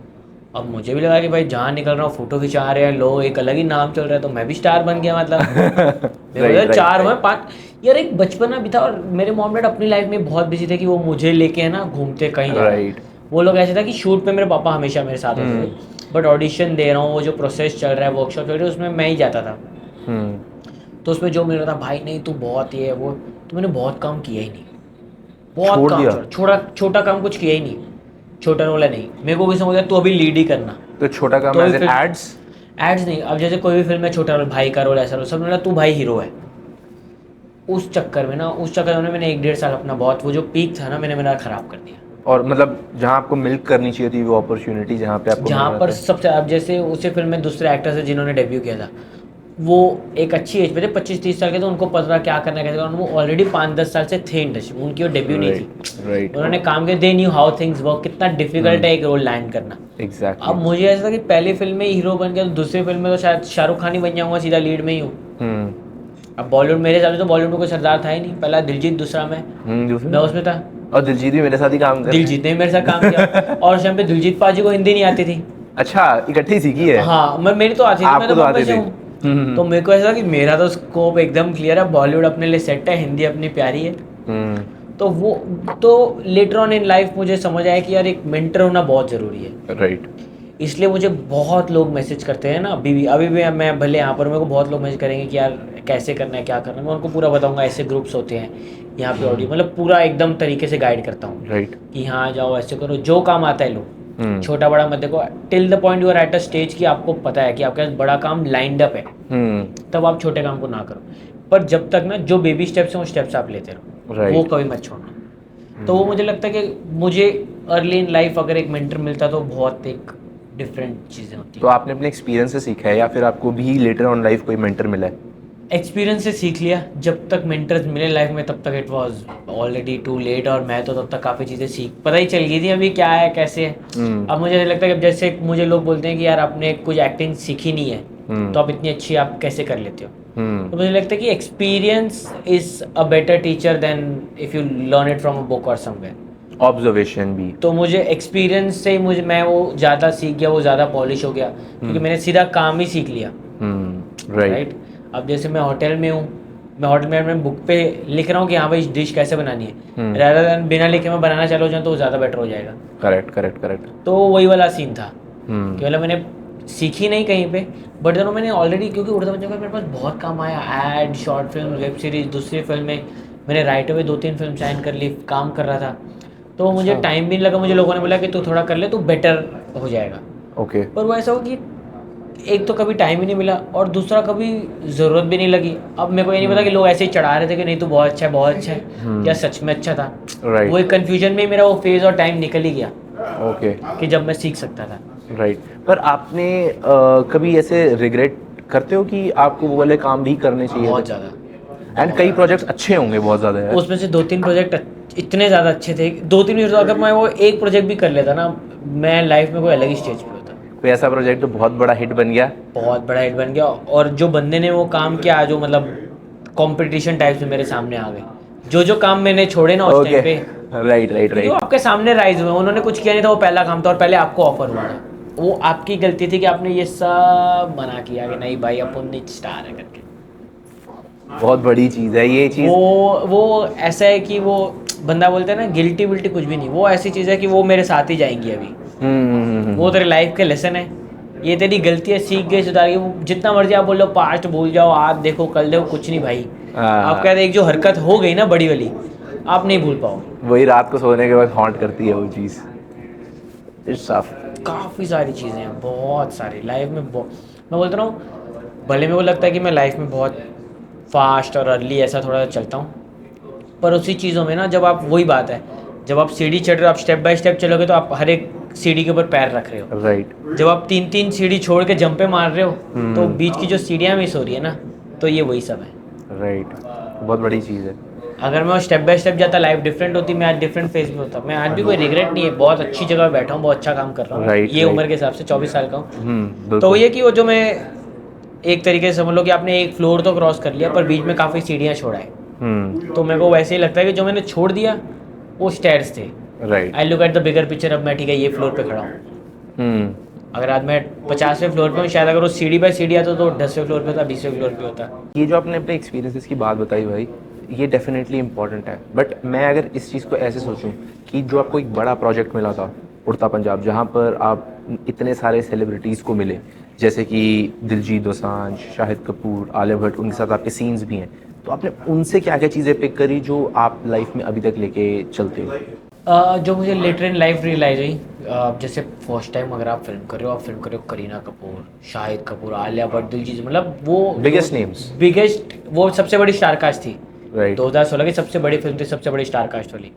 अब मुझे भी लगा कि भाई जहाँ निकल रहा हूँ फोटो खिंचा रहे हैं लोग, एक अलग ही नाम चल रहा है, तो मैं भी स्टार बन गया मतलब। मेरे Right, right, चार right. हुए 5 यार, एक बचपना भी था। और मेरे मॉम डैड अपनी लाइफ में बहुत बिजी थे कि वो मुझे लेके है ना घूमते कहीं जा रहे हैं। Right. वो लोग ऐसे था कि शूट पे मेरे पापा हमेशा मेरे साथ होते थे, बट ऑडिशन दे रहा हूँ, वो जो प्रोसेस चल रहा है, वर्कशॉप चल रही है, उसमें मैं ही जाता था। तो उसमें जो मिल रहा था, भाई नहीं तू बहुत ये है वो, तो मैंने बहुत काम किया ही नहीं। बहुत छोड़ काम दिया? छोड़ा, छोटा काम कुछ किया ही नहीं। छोटा रोला नहीं, मेरे को भी समझ आया तू अभी लीड ही करना। तो छोटा काम तो एज भी इन फिर एड्स? एड्स नहीं, अब जैसे कोई भी फिल्म में छोटा रोल, भाई का रोल, ऐसा रोल, सब बोला तू भाई हीरो है। उस चक्कर में ना, उस चक्कर में मैंने 1-1.5 साल अपना बहुत, वो जो पीक था ना, मैंने मेरा खराब कर दिया। और मतलब जहाँ आपको मिल्क करनी चाहिए थी वो अपॉर्चुनिटी, जहाँ पे आपको जहाँ मिल पर रहा था। सबसे, अब जैसे उसी फिल्म में दूसरे एक्टर्स हैं जिन्होंने डेब्यू किया था, वो एक अच्छी एज पे थे, 25-30 साल के थे, उनको पता था क्या करना है कैसे करना। वो ऑलरेडी 5-10 साल से थे इंडस्ट्री में, उनकी वो डेब्यू नहीं थी। राइट उन्होंने काम किया, they knew how things work, कितना डिफिकल्ट है एक रोल लैंड करना। एग्जैक्टली। अब मुझे ऐसा था कि पहली फिल्म में हीरो बन गया, तो दूसरी फिल्म में तो शायद शाहरुख खान ही बन जाऊंगा, सीधा लीड में ही हूँ। अब बॉलीवुड मेरे हिसाब से तो बॉलीवुड में कोई सरदार था ही नहीं, पहला दिलजीत, दूसरा मैं उसमें था। और दिलजीत भी मेरे साथ ही काम कर रहे हैं। दिलजीत ने भी मेरे साथ काम किया, और उस टाइम पे दिलजीत पाजी को हिंदी नहीं आती थी। अच्छा, इकट्ठी सीखी है? हाँ, मेरी तो आती थी, मैं आपको तो तो बॉम्बे आती से थी। हूँ। तो मेरे को ऐसा था कि मेरा तो स्कोप एकदम क्लियर है, बॉलीवुड अपने लिए सेट है, हिंदी अपनी प्यारी है। तो वो, तो लेटर ऑन इन लाइफ मुझे समझ आया कि यार एक मेंटर होना बहुत ज़रूरी है। राइट। इसलिए मुझे बहुत लोग मैसेज करते हैं ना, अभी भी मैं भले यहाँ पर, मेरे को बहुत लोग मैसेज करेंगे कि यार कैसे करना है, क्या करना है। मैं उनको पूरा बताऊंगा, ऐसे ग्रुप्स होते हैं यहाँ पे ऑडियो, मतलब पूरा एकदम तरीके से गाइड करता हूँ राइट। कि यहाँ जाओ, ऐसे करो, जो काम आता है लो, छोटा बड़ा मत देखो, till the point you are at a stage कि आपको पता है कि आपके पास बड़ा काम लाइंड अप है, तब आप छोटे काम को ना करो। पर जब तक ना जो बेबी स्टेप्स हैं वो स्टेप्स आप लेते रहो, Right. वो कभी मत छोड़ना। तो वो मुझे लगता है कि मुझे अर्ली इन लाइफ अगर एक मेंटर मिलता तो बहुत एक डिफरेंट चीज़ें होती तो आपने अपने एक्सपीरियंस से सीखा है या फिर आपको भी लेटर ऑन लाइफ कोई मेंटर मिला है? एक्सपीरियंस से सीख लिया। जब तक मेंटर्स मिले लाइफ में तब तक it was already too late, और मैं तो तब तक काफ़ी चीज़ें पता ही चल गई थी अभी क्या है कैसे है। अब मुझे ऐसा लगता है कि जैसे मुझे लोग बोलते हैं कि यार आपने कुछ एक्टिंग सीखी नहीं है तो आप इतनी अच्छी आप कैसे कर लेते हो, तो मुझे लगता है कि experience is a better teacher than if you learn it from a book और समवेयर। ऑब्जर्वेशन भी। तो मुझे एक्सपीरियंस से मैं वो ज़्यादा सीख गया, वो ज़्यादा पॉलिश हो गया, क्योंकि मैंने सीधा काम ही सीख लिया। राइट। अब जैसे मैं होटल में हूँ, मैं होटल में मैं बुक पे लिख रहा हूँ कि हाँ भाई डिश कैसे बनानी है, rather than बिना लिखे मैं बनाना चालू हो जाऊँ तो वो ज़्यादा बेटर हो जाएगा। Correct correct correct. तो वही वाला सीन था कि मतलब मैंने सीखी नहीं कहीं पे, बट दोनों मैंने ऑलरेडी, क्योंकि उड़ता बच्चों का मेरे पास बहुत काम आया, ad, short film, web series, दूसरी फिल्म में मैंने राइट अवे 2-3 फिल्म साइन कर ली, काम कर रहा था। तो मुझे टाइम भी नहीं लगा, मुझे लोगों ने बोला कि तू थोड़ा कर ले तो बेटर हो जाएगा। ओके। पर वो ऐसा हो कि एक तो कभी टाइम ही नहीं मिला, और दूसरा कभी ज़रूरत भी नहीं लगी। अब मेरे को ये नहीं पता कि लोग ऐसे ही चढ़ा रहे थे कि नहीं तू बहुत अच्छा है, बहुत अच्छा है, या सच में अच्छा था। राइट। वो एक कन्फ्यूजन में मेरा वो फेज़ और टाइम निकल ही गया ओके। कि जब मैं सीख सकता था। राइट। पर आपने कभी ऐसे रिग्रेट करते हो कि आपको वो वाले काम भी करने चाहिए? बहुत ज़्यादा। एंड कई प्रोजेक्ट्स अच्छे होंगे बहुत ज़्यादा यार। उसमें से 2-3 प्रोजेक्ट इतने ज़्यादा अच्छे थे, 2-3 ईयर, अगर मैं वो एक प्रोजेक्ट भी कर लेता ना, मैं लाइफ में कोई अलग ही स्टेज पे होता। कोई ऐसा प्रोजेक्ट जो बहुत बड़ा हिट बन गया? बहुत बड़ा हिट बन गया, और जो बंदे ने वो काम किया, जो मतलब कंपटीशन टाइप से मेरे सामने आ गए, जो काम मैंने छोड़े ना उस टाइम पे, राइट राइट वो राइट। आपके सामने राइज हुए, उन्होंने कुछ किया नहीं था, वो पहला काम था और पहले आपको ऑफर हुआ था। वो आपकी गलती थी कि आपने ये सब मना किया कि नहीं भाई अपन स्टार है करके। बहुत बड़ी चीज़ है ये चीज़। वो ऐसा है कि वो बंदा बोलता है ना गिल्टी विल्टी कुछ भी नहीं, वो ऐसी चीज़ है कि वो मेरे साथ ही जाएंगी अभी। वो तेरे लाइफ के लेसन है, ये तेरी गलती है, सीख गई, सुधार गई। वो जितना मर्जी आप बोल लो पास्ट भूल जाओ, आज देखो कल देखो, कुछ नहीं भाई। आप कहते एक जो हरकत हो गई ना बड़ी वाली, आप नहीं भूल पाओगे। वही रात को सोने के बाद हॉन्ट करती है वो चीज़। It's tough. काफ़ी सारी चीज़ें हैं, बहुत सारी लाइफ में। मैं बोलता रहा हूँ, भले मेरे को लगता है कि मैं लाइफ में बहुत फास्ट और अर्ली ऐसा थोड़ा चलता हूँ, पर उसी चीज़ों में ना, जब आप, वही बात है, जब आप सीढ़ी चढ़ रहे हो, आप स्टेप बाय स्टेप चलोगे तो आप हर एक सीढ़ी के ऊपर पैर रख रहे हो। राइट। जब आप 3-3 सीढ़ी छोड़ के जंपे मार रहे हो तो बीच की जो सीढ़ियाँ मिस हो रही है ना, तो ये वही सब है। राइट। बहुत बड़ी चीज़ है। अगर मैं स्टेप बाय स्टेप जाता, लाइफ डिफरेंट होती, मैं आज डिफरेंट फेज में होता। मैं आज भी कोई रिग्रेट नहीं है, बहुत अच्छी जगह बैठा हूँ, बहुत अच्छा काम कर रहा हूँ। Right, ये right. उम्र के हिसाब से 24 साल का हूँ। बिल्कुल। तो ये कि वो जो मैं एक तरीके से समझ लो कि आपने एक फ्लोर तो क्रॉस कर लिया, पर बीच में काफ़ी सीढ़ियाँ छोड़ा है। तो मेरे को वैसे ही लगता है कि जो मैंने छोड़ दिया वो स्टेयर्स थे। Right. I look at the bigger picture, अब मैं ठीक है ये फ्लोर पे खड़ा हूँ। अगर आज मैं 50वें फ्लोर पे हूँ, शायद अगर वो सीढ़ी बाय सीढ़ी आता तो 10वें फ्लोर पे होता, 20वें फ्लोर पे होता। ये जो आपने अपने एक्सपीरियंसेस की बात बताई भाई, ये डेफिनेटली इंपॉर्टेंट है, बट मैं अगर इस चीज़ को ऐसे सोचूं कि जो आपको एक बड़ा प्रोजेक्ट मिला था उड़ता पंजाब, जहाँ पर आप इतने सारे सेलिब्रिटीज़ को मिले, जैसे कि दिलजीत दोसांझ, शाहिद कपूर, आलिया भट्ट, उनके साथ आपके सीन्स भी हैं, तो आपने उनसे क्या क्या चीज़ें पिक करी जो आप लाइफ में अभी तक लेके चलते हो? जो मुझे लेटर इन लाइफ रियलाइज हुई, जैसे फर्स्ट टाइम अगर आप फिल्म कर रहे हो, आप फिल्म कर रहे हो करीना कपूर, शाहिद कपूर, आलिया भट्ट, दिलजीत, मतलब वो बिगेस्ट नेम्स, बिगेस्ट, वो सबसे बड़ी स्टार कास्ट थी। राइट। 2016 की सबसे बड़ी फिल्म थी, सबसे बड़ी स्टार कास्ट वाली।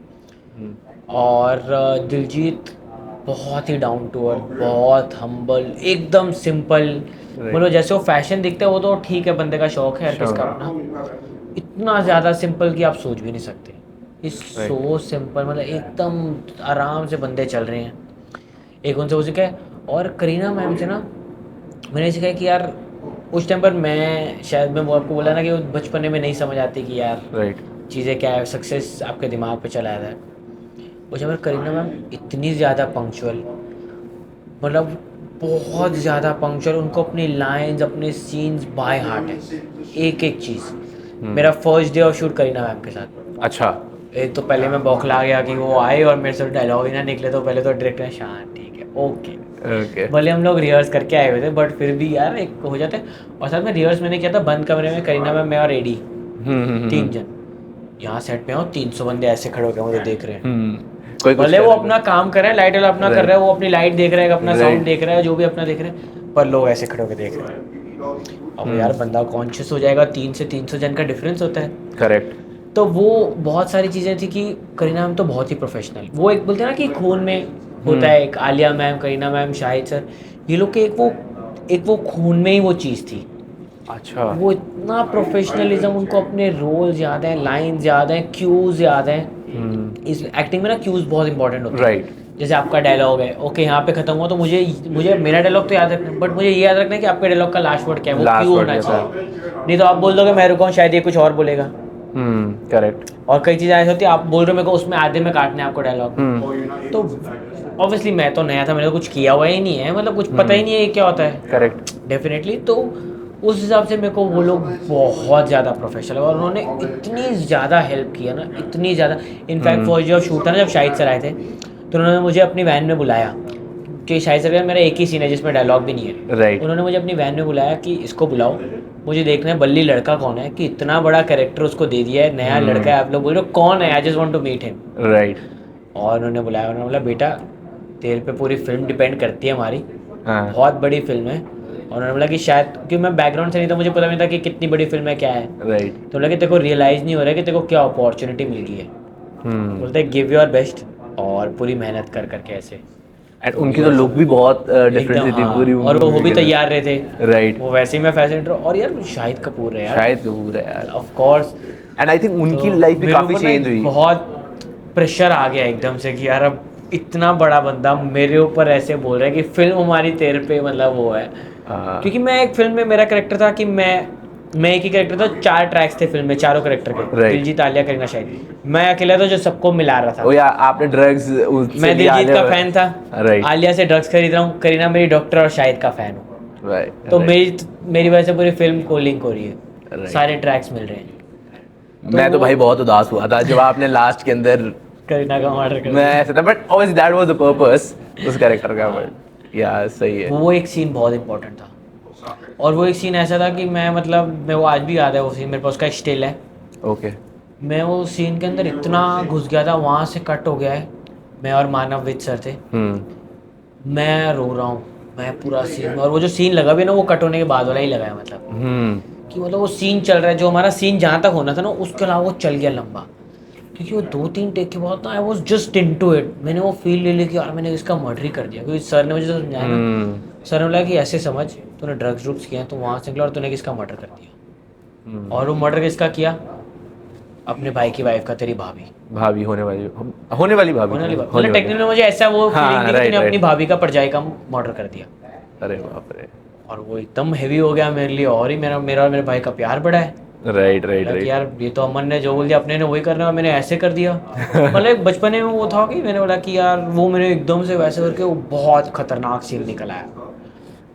और दिलजीत बहुत ही डाउन टू अर्थ, बहुत हम्बल, एकदम सिंपल, मतलब जैसे वो फैशन दिखता है वो तो ठीक है, बंदे का शौक है हर किसका अपना, इतना ज़्यादा सिंपल कि आप सोच भी नहीं सकते। इस सो सिंपल, मतलब एकदम आराम से बंदे चल रहे हैं। एक उनसे वो सीखा है। और करीना मैम से ना मैंने सीखा है कि यार उस टाइम पर मैं शायद, मैं वो आपको बोला ना कि वो बचपने में नहीं समझ आती कि यार राइट। चीज़ें क्या है, सक्सेस आपके दिमाग पे चला आता है। उस टाइम पर करीना मैम इतनी ज़्यादा पंक्चुअल, मतलब बहुत ज़्यादा पंक्चुअल, उनको अपनी लाइंस, अपने सीन्स बाय हार्ट है, एक एक चीज़। मेरा first day of shoot Kareena ma'am के साथ, अच्छा। एक तो पहले मैं बौखला गया कि वो आए और मेरे से डायलॉग ही ना निकले, तो पहले तो डायरेक्टर ने शांत, ठीक है, ओके, ओके। भले हम लोग रिहर्स करके आए हुए थे, बट फिर भी यार एक हो जाता है। और साथ में रिहर्स मैंने किया था बंद कमरे में, करीना मैम, मैं और एडी, 3 जन। यहाँ सेट पे हूँ, 300 बंदे ऐसे खड़े होकर मुझे देख रहे हैं। कोई कुछ भले कह वो रहा अपना काम कर रहा है, लाइट वाला अपना कर रहा है, वो अपनी लाइट देख रहा है, अपना Right. साउंड देख रहा है, जो भी अपना देख रहे हैं, पर लोग ऐसे खड़े होकर देख रहे हैं। अब यार बंदा कॉन्शियस हो जाएगा, 3 से 300 जन का डिफरेंस होता है। करेक्ट। तो वो बहुत सारी चीज़ें थी कि करीना मैम तो बहुत ही प्रोफेशनल, वो एक बोलते हैं ना कि खून में होता है, एक Alia ma'am, Kareena ma'am, Shahid sir, ये लोग के एक वो खून में ही वो चीज़ थी। अच्छा। वो इतना प्रोफेशनलिज्म, उनको अपने रोल्स याद हैं, लाइंस याद हैं, क्यूज याद हैं। इस एक्टिंग में ना क्यूज बहुत इंपॉर्टेंट होते हैं। राइट। जैसे आपका डायलॉग है, ओके यहाँ पे खत्म हुआ, तो मुझे मेरा डायलॉग तो याद रखना है, बट मुझे ये याद रखना है कि आपके डायलॉग का लास्ट वर्ड क्या है, वो Last क्यों word होना क्या था? चाहिए। नहीं तो आप बोल दोगे मैं रुका हूँ, शायद ये कुछ और बोलेगा। करेक्ट। और कई चीज़ें ऐसी होती है, आप बोल रहे हो मेरे को, उसमें आधे में काटना है आपको डायलॉग। तो ऑब्वियसली मैं तो नया था, मैंने तो कुछ किया हुआ ही नहीं है, मतलब कुछ पता ही नहीं है ये क्या होता है। करेक्ट। डेफिनेटली। तो उस हिसाब से मेरे को वो लोग बहुत ज़्यादा प्रोफेशनल है, और उन्होंने इतनी ज़्यादा हेल्प किया ना, इतनी ज़्यादा। इनफैक्ट फर्स्ट जब शूट था ना, जब शाहिद सर आए थे, तो उन्होंने मुझे अपनी वैन में बुलाया, कि शाहिद सर का मेरा एक ही सीन है जिसमें डायलॉग भी नहीं है। राइट। उन्होंने मुझे अपनी वैन में बुलाया कि इसको बुलाओ, मुझे देखना है बल्ली लड़का कौन है, कि इतना बड़ा कैरेक्टर उसको दे दिया है, नया लड़का है, आप लोग बोल रहे हो कौन है, I just want to meet him. Right. और उन्होंने बुलाया, उन्होंने बोला बेटा तेरे पे पूरी फिल्म डिपेंड करती है हमारी, हाँ। बहुत बड़ी फिल्म है। और उन्होंने बोला कि शायद, क्योंकि मैं बैकग्राउंड से नहीं था, मुझे पता नहीं था कि कितनी बड़ी फिल्म है, क्या है। राइट। तो बोला कि तेरे को रियलाइज़ नहीं हो रहा है कि तेरे को क्या अपॉर्चुनिटी मिल गई है। बोलते गिव योर बेस्ट और पूरी मेहनत कर करके ऐसे। एंड उनकी तो लुक भी बहुत डिफरेंट एकदम थी हाँ, पूरी, और वो भी तैयार रहे थे, राइट। वो वैसे ही मैं फैसिनेटर। और यार शाहिद कपूर है यार, शायद जरूर है यार, of course. And I think उनकी लाइफ भी काफी चेंज हुई। बहुत प्रेशर आ गया एकदम से कि यार अब इतना बड़ा बंदा मेरे ऊपर ऐसे बोल रहा है कि फिल्म हमारी तेरे पे, मतलब वो है। क्योंकि मैं एक फिल्म में मेरा कैरेक्टर था कि मैं एक ही कैरेक्टर था, 4 ट्रैक्स थे फिल्म में, चारों कैरेक्टर के, Right. दिलजीत, आलिया, करीना, शाहिद। मैं अकेला था जो सबको मिला रहा ओ था। यार आपने ड्रग्स मैं दिलजीत का फैन था, राइट। आलिया से ड्रग्स खरीद रहा हूँ, करीना मेरी डॉक्टर और शाहिद का फैन हूँ। राइट। तो मेरी वजह से पूरी फिल्म को लिंक हो रही है, Right. सारे ट्रैक्स मिल रहे हैं। मैं तो भाई बहुत उदास हुआ था जब आपने लास्ट के अंदर, करीना का मर्डर कर मैं ऐसा था, but obviously that was the purpose उस कैरेक्टर का, बट यार सही है। वो एक सीन बहुत इंपॉर्टेंट था। और वो एक सीन ऐसा था कि मैं वो आज भी याद है वो सीन, मेरे पास उसका स्टिल है। ओके। मैं वो सीन के अंदर इतना घुस गया था, वहाँ से कट हो गया है, मैं और मानव विद सर थे, मैं रो रहा हूँ, मैं पूरा सीन। और वो जो सीन लगा भी ना, वो कट होने के बाद वाला ही लगा है, मतलब कि मतलब वो सीन चल रहा है, जो हमारा सीन जहाँ तक होना था ना, उसके अलावा वो चल गया लंबा। क्योंकि वो 2-3 टेक के बाद ना I was just into it, मैंने वो फील ले ली कि यार मैंने इसका मर्डर ही कर दिया। क्योंकि सर ने मुझे तो समझाया ना, सर ने बोला कि ऐसे समझ, तूने ड्रग्स किए हैं, तो वहाँ से निकला और तूने किसका मर्डर कर दिया। और वो मर्डर किसका किया? अपने भाई की वाइफ का, तेरी भाभी होने वाली भाभी। मतलब टेक्निकली मुझे ऐसा वो फीलिंग थी कि तूने अपनी भाभी का परजाई का मर्डर कर दिया। अरे बाप रे। और वो एकदम हेवी हो गया मेरे लिए, और ही मेरा और मेरे भाई का प्यार बढ़ा है। राइट। यार ये तो अमन ने जो बोल दिया अपने ने वही करना, मैंने ऐसे कर दिया। मतलब बचपने में वो था कि मैंने बोला कि यार वो मैंने एकदम से वैसे करके, वो बहुत खतरनाक सीन निकल आया।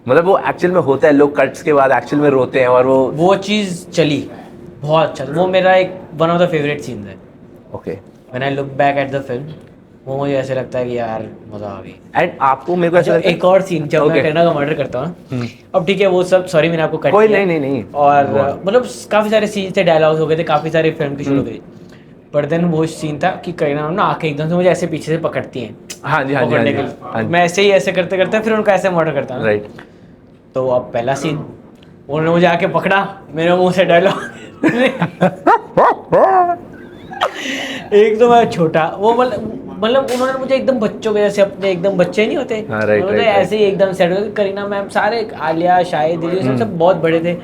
मतलब वो एक्चुअल में होता है, लोग कट्स के बाद एक्चुअल में रोते हैं और वो चीज़ चली बहुत अच्छा, वो मेरा एक one of the favourite scenes है। Okay. When I look back at the film, वो मुझे ऐसे लगता है कि यार मज़ा आ गई। एंड आपको मेरे को ऐसा अच्छा, लगता है एक और सीन जब मैं Okay. करीना का मर्डर करता हूँ ना, अब ठीक है वो सब, सॉरी मैंने आपको कट कोई किया। नहीं। और मतलब काफ़ी सारे सीन थे, डायलॉग्स हो गए थे, काफ़ी सारे फिल्म की शुरू हो गई। बट देन वो सीन था कि करीना ना आके एकदम से मुझे ऐसे पीछे से पकड़ती हैं, हाँ जी, हाँ जी, हाँ पकड़ने जी, के हाँ लिए। जी। मैं ऐसे ही ऐसे करते करते फिर उनका ऐसे मर्डर करता हूँ। राइट। तो अब पहला सीन, उन्होंने मुझे आके पकड़ा, मेरे मुंह से डायलॉग एक तो मैं छोटा, वो मतलब उन्होंने मुझे एकदम बच्चों के जैसे, अपने एकदम बच्चे नहीं होते, हाँ, right, उन्होंने right, ऐसे ही एकदम सेट हो। करीना मैम, सारे, आलिया, शाहिद, दिलीप, सब बहुत बड़े थे,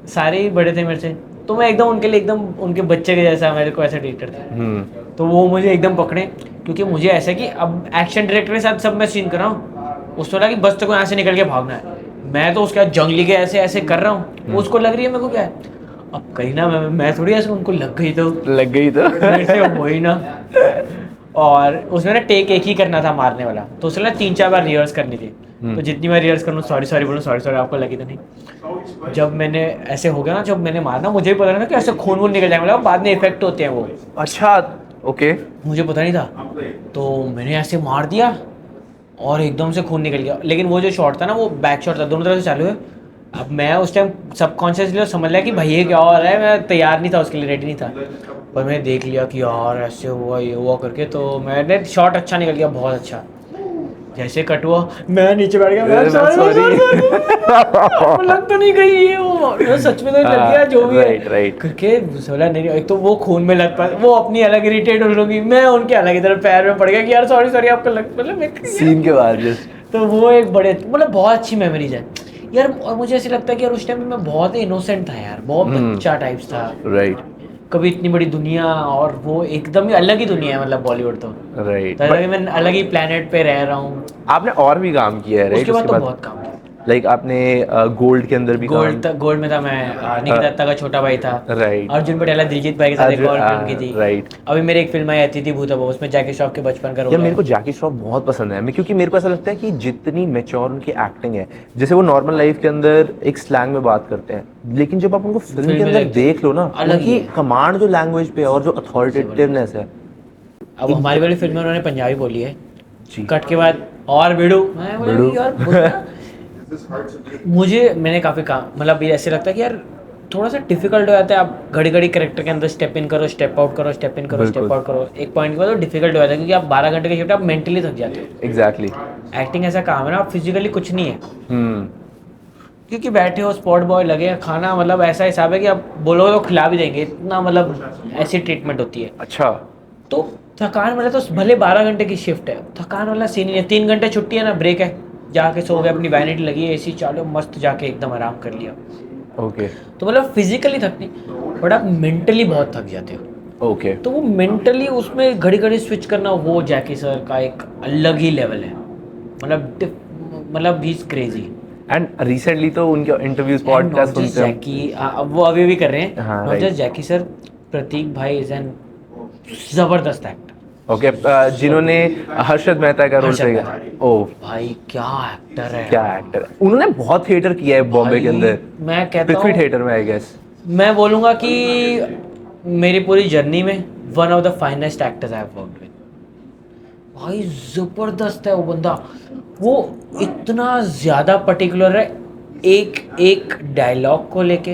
सारे ही बड़े थे मेरे से। तो मैं एकदम उनके लिए एकदम उनके बच्चे के जैसा मेरे को ऐसे ट्रीट करते। तो वो मुझे एकदम पकड़े, क्योंकि मुझे ऐसा कि अब एक्शन डायरेक्टर के साथ सब मैं सीन कर रहा हूँ, उसको लगा कि बस तो यहाँ से निकल के भागना है, मैं तो उसके जंगली के ऐसे ऐसे कर रहा हूँ, उसको लग रही है मेरे को क्या है। अब करीना मैं थोड़ी ऐसे, उनको लग गई तो मेरे से वही ना। और उसमें ना टेक एक ही करना था मारने वाला, तो उसने ना 3-4 बार रिहर्स करनी थी। तो जितनी बार रिहर्स करूँ, सॉरी बोलूँ, सॉरी आपको लगी तो नहीं। जब मैंने ऐसे हो गया ना, जब मैंने मारना, मुझे भी पता नहीं था कि ऐसे खून वून निकल जाएगा, मतलब बाद में इफेक्ट होते हैं वो। अच्छा, ओके। मुझे पता नहीं था, तो मैंने ऐसे मार दिया और एकदम से खून निकल गया। लेकिन वो जो शॉट था ना, वो बैक शॉट था, दोनों तरफ से चालू है। अब मैं उस टाइम सबकॉन्शियसली समझ लिया कि भाई ये क्या हो रहा है, मैं तैयार नहीं था उसके लिए, रेडी नहीं था। पर मैंने देख लिया कि यार ऐसे हुआ, ये हुआ करके, तो मैंने शॉट अच्छा निकल गया, बहुत अच्छा। जैसे कट हुआ, मैं नीचे बैठ गया, मैं सॉरी लग तो नहीं गई ये, वो सच में तो लग गया जो भी है राइट। करके। बोला नहीं, एक तो वो खून में लग पाए, वो अपनी अलग इरिटेट हो रही, मैं उनके अलग इधर पैर में पड़ गया कि यार सॉरी आपको लग, मतलब सीन के बाद जस्ट। तो वो एक बड़े, मतलब बहुत अच्छी मेमोरीज है यार। और मुझे ऐसे लगता है कि यार उस टाइम मैं बहुत ही इनोसेंट था यार, बहुत बच्चा टाइप्स था। राइट। कभी इतनी बड़ी दुनिया, और वो एकदम ही अलग ही दुनिया है, मतलब बॉलीवुड तो राइट। मैं अलग ही प्लेनेट पे रह रहा हूँ। आपने और भी काम किया है, राइट? उसके बाद तो बहुत काम किया। लाइक आपने गोल्ड के अंदर भी काम। गोल्ड में था मैं, निकिता दत्ता का छोटा भाई था। राइट। अर्जुन पटेला, दिलजीत भाई के साथ एक और फिल्म की थी। राइट। अभी मेरी एक फिल्म आई अतिथि भूतवा, उसमें जैकी श्रॉफ के बचपन का रोल यार है। मेरे को जैकी श्रॉफ बहुत पसंद है, क्योंकि मेरे को ऐसा लगता है कि जितनी मैच्योर उनकी एक्टिंग है, जैसे वो नॉर्मल लाइफ के अंदर एक स्लैंग में बात करते हैं, लेकिन जब आप उनको फिल्म के अंदर देख लो ना, उनकी कमांड जो लैंग्वेज पे है और जो अथॉरिटेटिवनेस है। अब हमारी वाली फिल्म में उन्होंने पंजाबी बोली है जी। कट के बाद, और बिडू, मैं बोला बिडू। यार बोलना। मैंने काफ़ी काम, मतलब ये ऐसे लगता है कि यार थोड़ा सा डिफिकल्ट हो जाता है, आप घड़ी घड़ी कैरेक्टर के अंदर स्टेप इन करो, स्टेप आउट करो, स्टेप इन करो, स्टेप आउट करो, एक पॉइंट के बाद डिफिकल्ट हो जाता है, क्योंकि आप 12 घंटे की शिफ्ट, आप मेंटली थक जाते हो। एग्जैक्टली। एक्टिंग ऐसा काम है ना, आप फिजिकली कुछ नहीं है, क्योंकि बैठे हो, स्पॉट बॉय लगे, खाना मतलब ऐसा हिसाब है कि आप बोलोगे तो खिला भी देंगे, इतना मतलब ऐसी ट्रीटमेंट होती है। अच्छा। तो थकान वाला तो भले 12 घंटे की शिफ्ट है, थकान वाला सीन ही है। 3 घंटे छुट्टी है ना, ब्रेक है, जाके सो गए, अपनी वैनिटी लगी है, एसी चालू, मस्त जाके एकदम आराम कर लिया। ओके। तो मतलब फिजिकली थक नहीं, बट आप मेंटली बहुत थक जाते हो। ओके। तो वो मेंटली उसमें घड़ी घड़ी स्विच करना, वो जैकी सर का एक अलग ही लेवल है, मतलब he is crazy. And recently तो उनके इंटरव्यूज पॉडकास्ट सुनते हैं। जैकी, वो अभी भी कर रहे हैं। हाँ, not right. Just Jackie sir, Pratik भाई इज एन जबरदस्त एक्टर। ओके। जिन्होंने हर्षद मेहता का रोल हर्षद प्ले मेहता। किया। ओ भाई क्या एक्टर है, क्या एक्टर है, उन्होंने बहुत थिएटर किया है बॉम्बे के भाई, अंदर, मैं कहता पृथ्वी हूँ, थिएटर में आई गेस। मैं बोलूँगा कि मेरी पूरी जर्नी में one of the finest actors I have worked with. भाई ज़बरदस्त है वो बंदा, वो इतना ज़्यादा पर्टिकुलर है एक डायलॉग को लेके।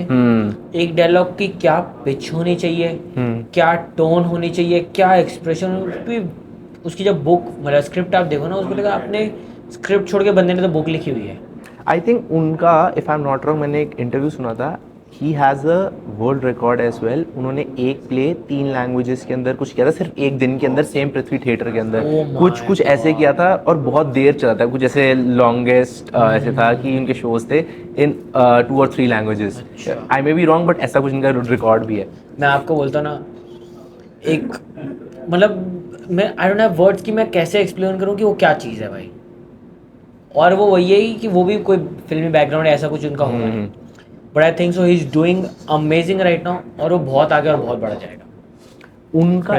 एक डायलॉग की क्या पिच होनी चाहिए, क्या टोन होनी चाहिए, क्या एक्सप्रेशन, उसकी जब बुक, मतलब स्क्रिप्ट आप देखो ना, उसको लगा आपने स्क्रिप्ट छोड़ के बंदे ने तो बुक लिखी हुई है। आई थिंक उनका, if I am not wrong, मैंने एक इंटरव्यू सुना था, he has a world record as well. उन्होंने एक प्ले 3 लैंग्वेजेस के अंदर कुछ किया था, सिर्फ एक दिन के अंदर, सेम पृथ्वी थिएटर के अंदर। कुछ ऐसे किया था और बहुत देर चला था, कुछ ऐसे लॉन्गेस्ट ऐसे था कि उनके शोज थे इन 2 और 3 languages. I may be wrong, but ऐसा कुछ इनका रिकॉर्ड भी है। मैं आपको बोलता हूँ ना, एक मतलब मैं आई डोंट हैव वर्ड्स कि मैं कैसे एक्सप्लेन करूँ कि वो क्या चीज़ है भाई। और वो वही है कि वो भी कोई फिल्मी बैकग्राउंड ऐसा कुछ उनका होगा, but I think so he is doing amazing right now, और वो बहुत आगे और बहुत बड़ा जाएगा। उनका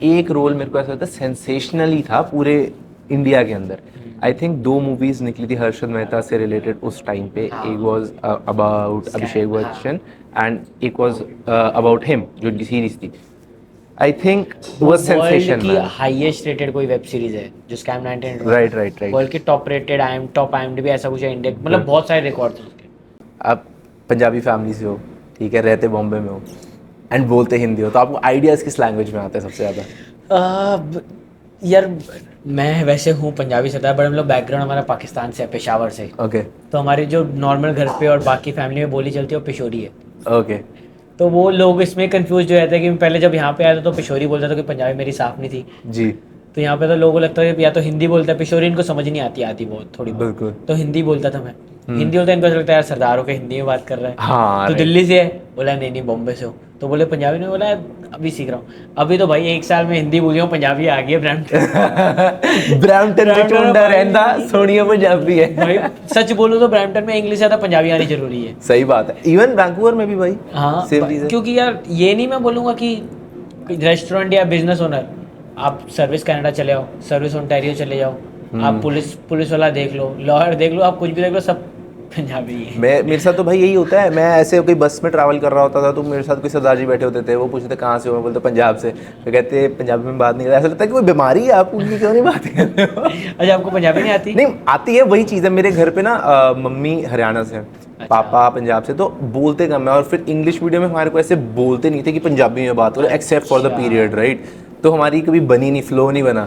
एक रोल मेरे को ऐसा लगता है सेंसेशनल ही था पूरे इंडिया के अंदर, आई थिंक 2 मूवीज निकली थी हर्षद मेहता से रिलेटेड उस टाइम पे. हाँ. एक वाज अबाउट अभिषेक हाँ. बच्चन एंड एक वाज अबाउट हिम जो उनकी सीरीज थी. I think was world sensation की मैन. हाईएस्ट रेटेड कोई वेब सीरीज है जो scam 19 right right right. World की टॉप रेटेड टॉप IMDb ऐसा कुछ है इंडिया मतलब बहुत सारे रिकॉर्ड्स हैं उसके. आप पंजाबी फैमिली से हो, ठीक है, रहते बॉम्बे में हो एंड बोलते हिंदी हो, तो आपको आइडियाज़ किस लैंग्वेज में आते हैं सबसे ज़्यादा? यार मैं वैसे हूँ पंजाबी से था बट हम लोग बैकग्राउंड हमारा पाकिस्तान से है, पेशावर से. ओके तो हमारी जो नॉर्मल घर पे और बाकी फैमिली में बोली चलती है वो पिशोरी है. ओके. तो वो लोग इसमें कंफ्यूज हो जाते हैं कि मैं पहले जब यहाँ पे आया था तो पिशोरी बोलता था कि पंजाबी मेरी साफ नहीं थी. जी तो यहाँ पे तो लोगों को लगता है कि या तो हिंदी बोलता है, पिशोरी इनको समझ नहीं आती आती बहुत थोड़ी बहुत. बिल्कुल. तो हिंदी बोलता था मैं. हिंदी बोलता है इनको ऐसा लगता है यार सरदार होकर हिंदी में बात कर रहा है. हाँ तो right. दिल्ली से है, बोला नहीं नहीं बॉम्बे से हो. तो बोले पंजाबी में, बोला अभी सीख रहा हूँ. अभी तो भाई 1 साल में हिंदी बोल हूँ, पंजाबी आ गई है ब्रैम्पटन. ब्रैम्पटन में चुंडा रहंदा सोनिया पंजाबी है. भाई सच बोलो तो ब्रैम्पटन में इंग्लिश ज़्यादा पंजाबी आनी जरूरी है. सही बात है. इवन वैंकूवर में भी भाई हाँ सेम चीज़ है. क्योंकि यार ये नहीं मैं बोलूँगा कि रेस्टोरेंट या बिजनेस ओनर आप सर्विस कनाडा चले जाओ, सर्विस ओंटारियो चले जाओ, आप पुलिस वाला देख लो, लॉयर देख लो, आप कुछ भी देख लो, सब पंजाबी है. मेरे साथ तो भाई यही होता है. मैं ऐसे कोई बस में ट्रैवल कर रहा होता था तो मेरे साथ कोई सरदार जी बैठे होते थे. वो पूछते कहाँ से हो, मैं बोलता पंजाब से. तो कहते पंजाबी में बात नहीं करते. ऐसा लगता है कि कोई बीमारी है, आप उनकी क्यों नहीं बात करते हो? अच्छा आपको पंजाबी नहीं आती? नहीं आती है. वही चीज़ है. मेरे घर पे ना मम्मी हरियाणा से हैं, पापा पंजाब से, तो बोलते कम है. और फिर इंग्लिश मीडियम में हमारे को ऐसे बोलते नहीं थे कि पंजाबी में बात करो except for the period right. तो हमारी कभी बनी नहीं, फ्लो नहीं बना.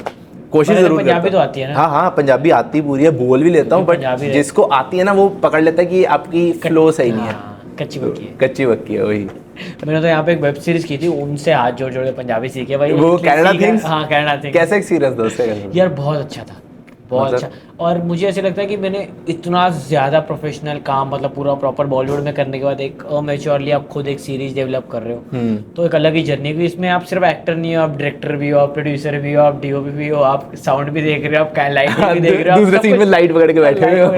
कोशिश पर जरूर पंजाबी करता तो हूँ. आती है ना? हाँ हाँ पंजाबी आती पूरी है, बोल भी लेता हूँ. बट पंजाबी है. जिसको आती है ना वो पकड़ लेता है कि आपकी फ्लो सही नहीं है. हाँ, कच्ची पक्की है. कच्ची बक्की है वही. मैंने तो यहाँ पे एक वेब सीरीज की थी, उनसे हाथ जोड़ जोड़ के पंजाबी सीखे भाई. वो कनाडा थिंग्स. हाँ कनाडा थिंग्स. कैसा एक्सपीरियंस था उसका? यार बहुत अच्छा था, बहुत मतलब? अच्छा. और मुझे ऐसे लगता है कि मैंने इतना ज़्यादा प्रोफेशनल काम मतलब पूरा प्रॉपर बॉलीवुड में करने के बाद एक मैच्योरली आप खुद एक सीरीज डेवलप कर रहे हो तो एक अलग ही जर्नी भी. इसमें आप सिर्फ एक्टर नहीं हो, आप डायरेक्टर भी हो, आप प्रोड्यूसर भी हो, आप DOP भी हो, आप साउंड भी देख रहे हो, आप लाइट भी देख रहे हो, दूसरे सीन में लाइट पकड़ के बैठे हुए हो.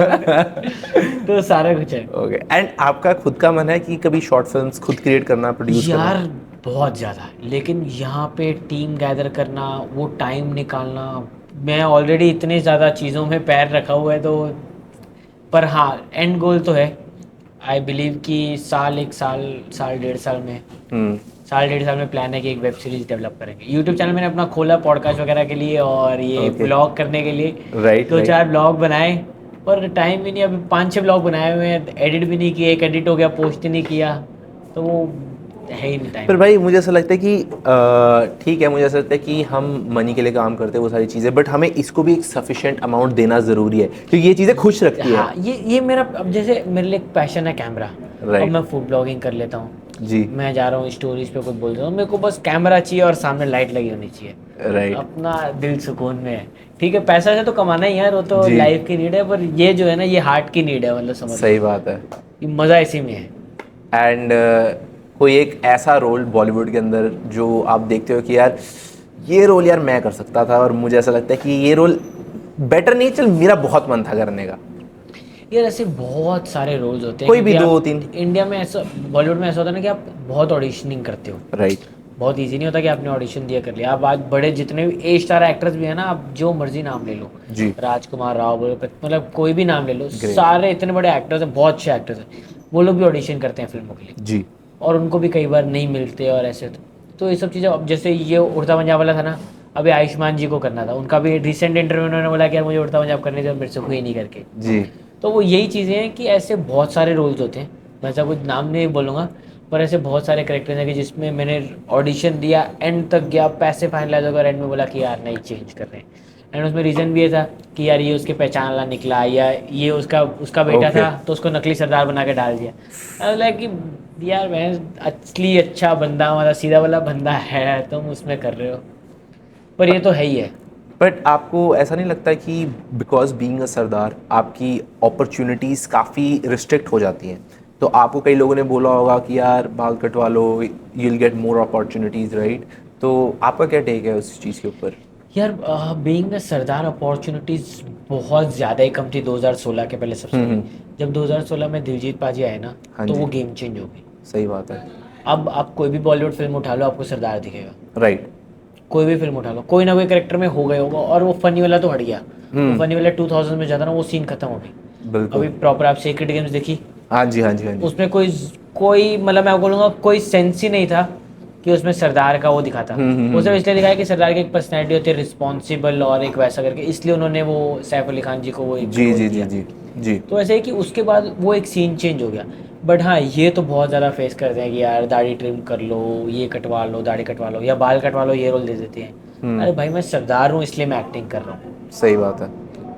तो सारा कुछ है. ओके. एंड आपका खुद का मन है कि कभी शॉर्ट फिल्म्स खुद क्रिएट करना, प्रोड्यूस करना? यार बहुत ज़्यादा, लेकिन यहाँ पे टीम गैदर करना, वो टाइम निकालना, मैं ऑलरेडी इतने ज़्यादा चीज़ों में पैर रखा हुआ है तो. पर हाँ एंड गोल तो है. आई बिलीव कि साल 1.5 साल में प्लान है कि एक वेब सीरीज डेवलप करेंगे. यूट्यूब चैनल मैंने अपना खोला पॉडकास्ट वगैरह के लिए और ये ब्लॉग करने के लिए. राइट. 2-4 ब्लॉग बनाए पर टाइम भी नहीं. अभी 5-6 ब्लॉग बनाए हुए हैं, एडिट भी नहीं किए, एक एडिट हो गया, पोस्ट ही नहीं किया, तो वो है ही नहीं टाइम. पर भाई मुझे ऐसा लगता है कि ठीक है, मुझे ऐसा लगता है कि हम मनी के लिए काम करते हैं वो सारी चीज़ें, बट हमें इसको भी एक सफिशिएंट अमाउंट देना ज़रूरी है क्योंकि ये चीज़ें खुश रखती है. हाँ ये मेरा अब जैसे मेरे लिए एक पैशन है कैमरा. Right. अब मैं फूड ब्लॉगिंग कर लेता हूँ जी. मैं जा रहा हूँ स्टोरीज पे कुछ बोल रहा हूँ, मेरे को बस कैमरा चाहिए और सामने लाइट लगी होनी चाहिए. राइट. अपना दिल सुकून में है. ठीक है पैसा से तो कमाना ही यार, वो तो जी. लाइफ की नीड है, पर ये जो है ना ये हार्ट की नीड है. मतलब समझ सही बात है. मज़ा इसी में है. एंड कोई एक ऐसा रोल बॉलीवुड के अंदर जो आप देखते हो कि यार ये रोल यार मैं कर सकता था और मुझे ऐसा लगता है कि ये रोल बेटर नहीं, चल मेरा बहुत मन था करने का. यार ऐसे बहुत सारे रोल्स होते हैं. कोई भी क्योंकि 2-3. इंडिया में ऐसा, बॉलीवुड में ऐसा होता है ना कि आप बहुत ऑडिशनिंग करते हो. राइट. बहुत इजी नहीं होता कि आपने ऑडिशन दिया कर लिया. आप आज बड़े जितने भी A-स्टार एक्टर्स भी है ना, आप जो मर्जी नाम ले लो जी. राजकुमार राव बोलो, मतलब कोई भी नाम ले लो, सारे इतने बड़े एक्टर्स हैं, बहुत अच्छे एक्टर्स हैं, वो लोग भी ऑडिशन करते हैं फिल्मों के लिए जी. और उनको भी कई बार नहीं मिलते और ऐसे. तो ये सब चीज़ें, अब जैसे ये उड़ता पंजाब वाला था ना, अभी आयुष्मान जी को करना था, उनका भी रिसेंट इंटरव्यू उन्होंने बोला कि यार मुझे उड़ता पंजाब करने से मेरे से हुई नहीं करके. जी. तो वो यही चीज़ें हैं कि ऐसे बहुत सारे रोल्स होते हैं. मैं ऐसा कुछ नाम नहीं बोलूँगा पर ऐसे बहुत सारे कैरेक्टर्स हैं कि जिसमें मैंने ऑडिशन दिया, एंड तक गया, पैसे फाइनलाइज होकर एंड में बोला कि यार नहीं चेंज कर रहे हैं. एंड उसमें रीज़न भी ये था कि यार ये उसके पहचान वाला निकला या ये उसका बेटा था तो उसको नकली सरदार बना के डाल दिया. लाइक कि यार मैं असली अच्छा बंदा, मतलब सीधा वाला बंदा है, तुम उसमें कर रहे हो. पर ये तो है ही है. बट आपको ऐसा नहीं लगता कि बिकॉज बीइंग अ सरदार आपकी अपॉर्चुनिटीज़ काफ़ी रिस्ट्रिक्ट हो जाती हैं? तो आपको कई लोगों ने बोला होगा कि यार बाल कटवा लो, you will get more opportunities right. तो आपका क्या टेक है उस चीज़ के ऊपर? यार बीइंग अ सरदार अपॉर्चुनिटीज़ बहुत ज़्यादा ही कम थी 2016 के पहले सबसे. जब 2016 में दिलजीत पाजी आए ना तो वो गेम चेंज हो गई. सही बात है. अब आप कोई भी बॉलीवुड फिल्म उठा लो आपको सरदार दिखेगा. राइट. कोई भी फिल्म उठा लो, कोई ना कोई कैरेक्टर में हो गया होगा. और वो फनी वाला तो हट गया, वो फनी वाला 2000 में जाता ना, वो सीन खत्म हो गई। बिल्कुल। अभी प्रॉपर आप सीक्रेट गेम्स देखी, हाँ जी, हाँ जी, हाँ जी। उसमें कोई मतलब मैं बोलूँगा कोई सेंस ही नहीं था कि उसमें सरदार का वो दिखा था। वो सिर्फ इसलिए दिखाया कि सरदार की एक पर्सनैलिटी होती है रिस्पॉन्सिबल और एक वैसा करके, इसलिए उन्होंने वो सैफ अली खान जी को वो एक जी रोल जी जी दिया। जी जी। तो ऐसे है कि उसके बाद वो एक सीन चेंज हो गया। बट हाँ, ये तो बहुत ज़्यादा फेस करते हैं कि यार दाढ़ी ट्रिम कर लो, ये कटवा लो, दाढ़ी कटवा लो या बाल कटवा लो, ये रोल दे देते हैं। अरे भाई, मैं सरदार हूँ इसलिए मैं एक्टिंग कर रहा हूँ। सही बात है।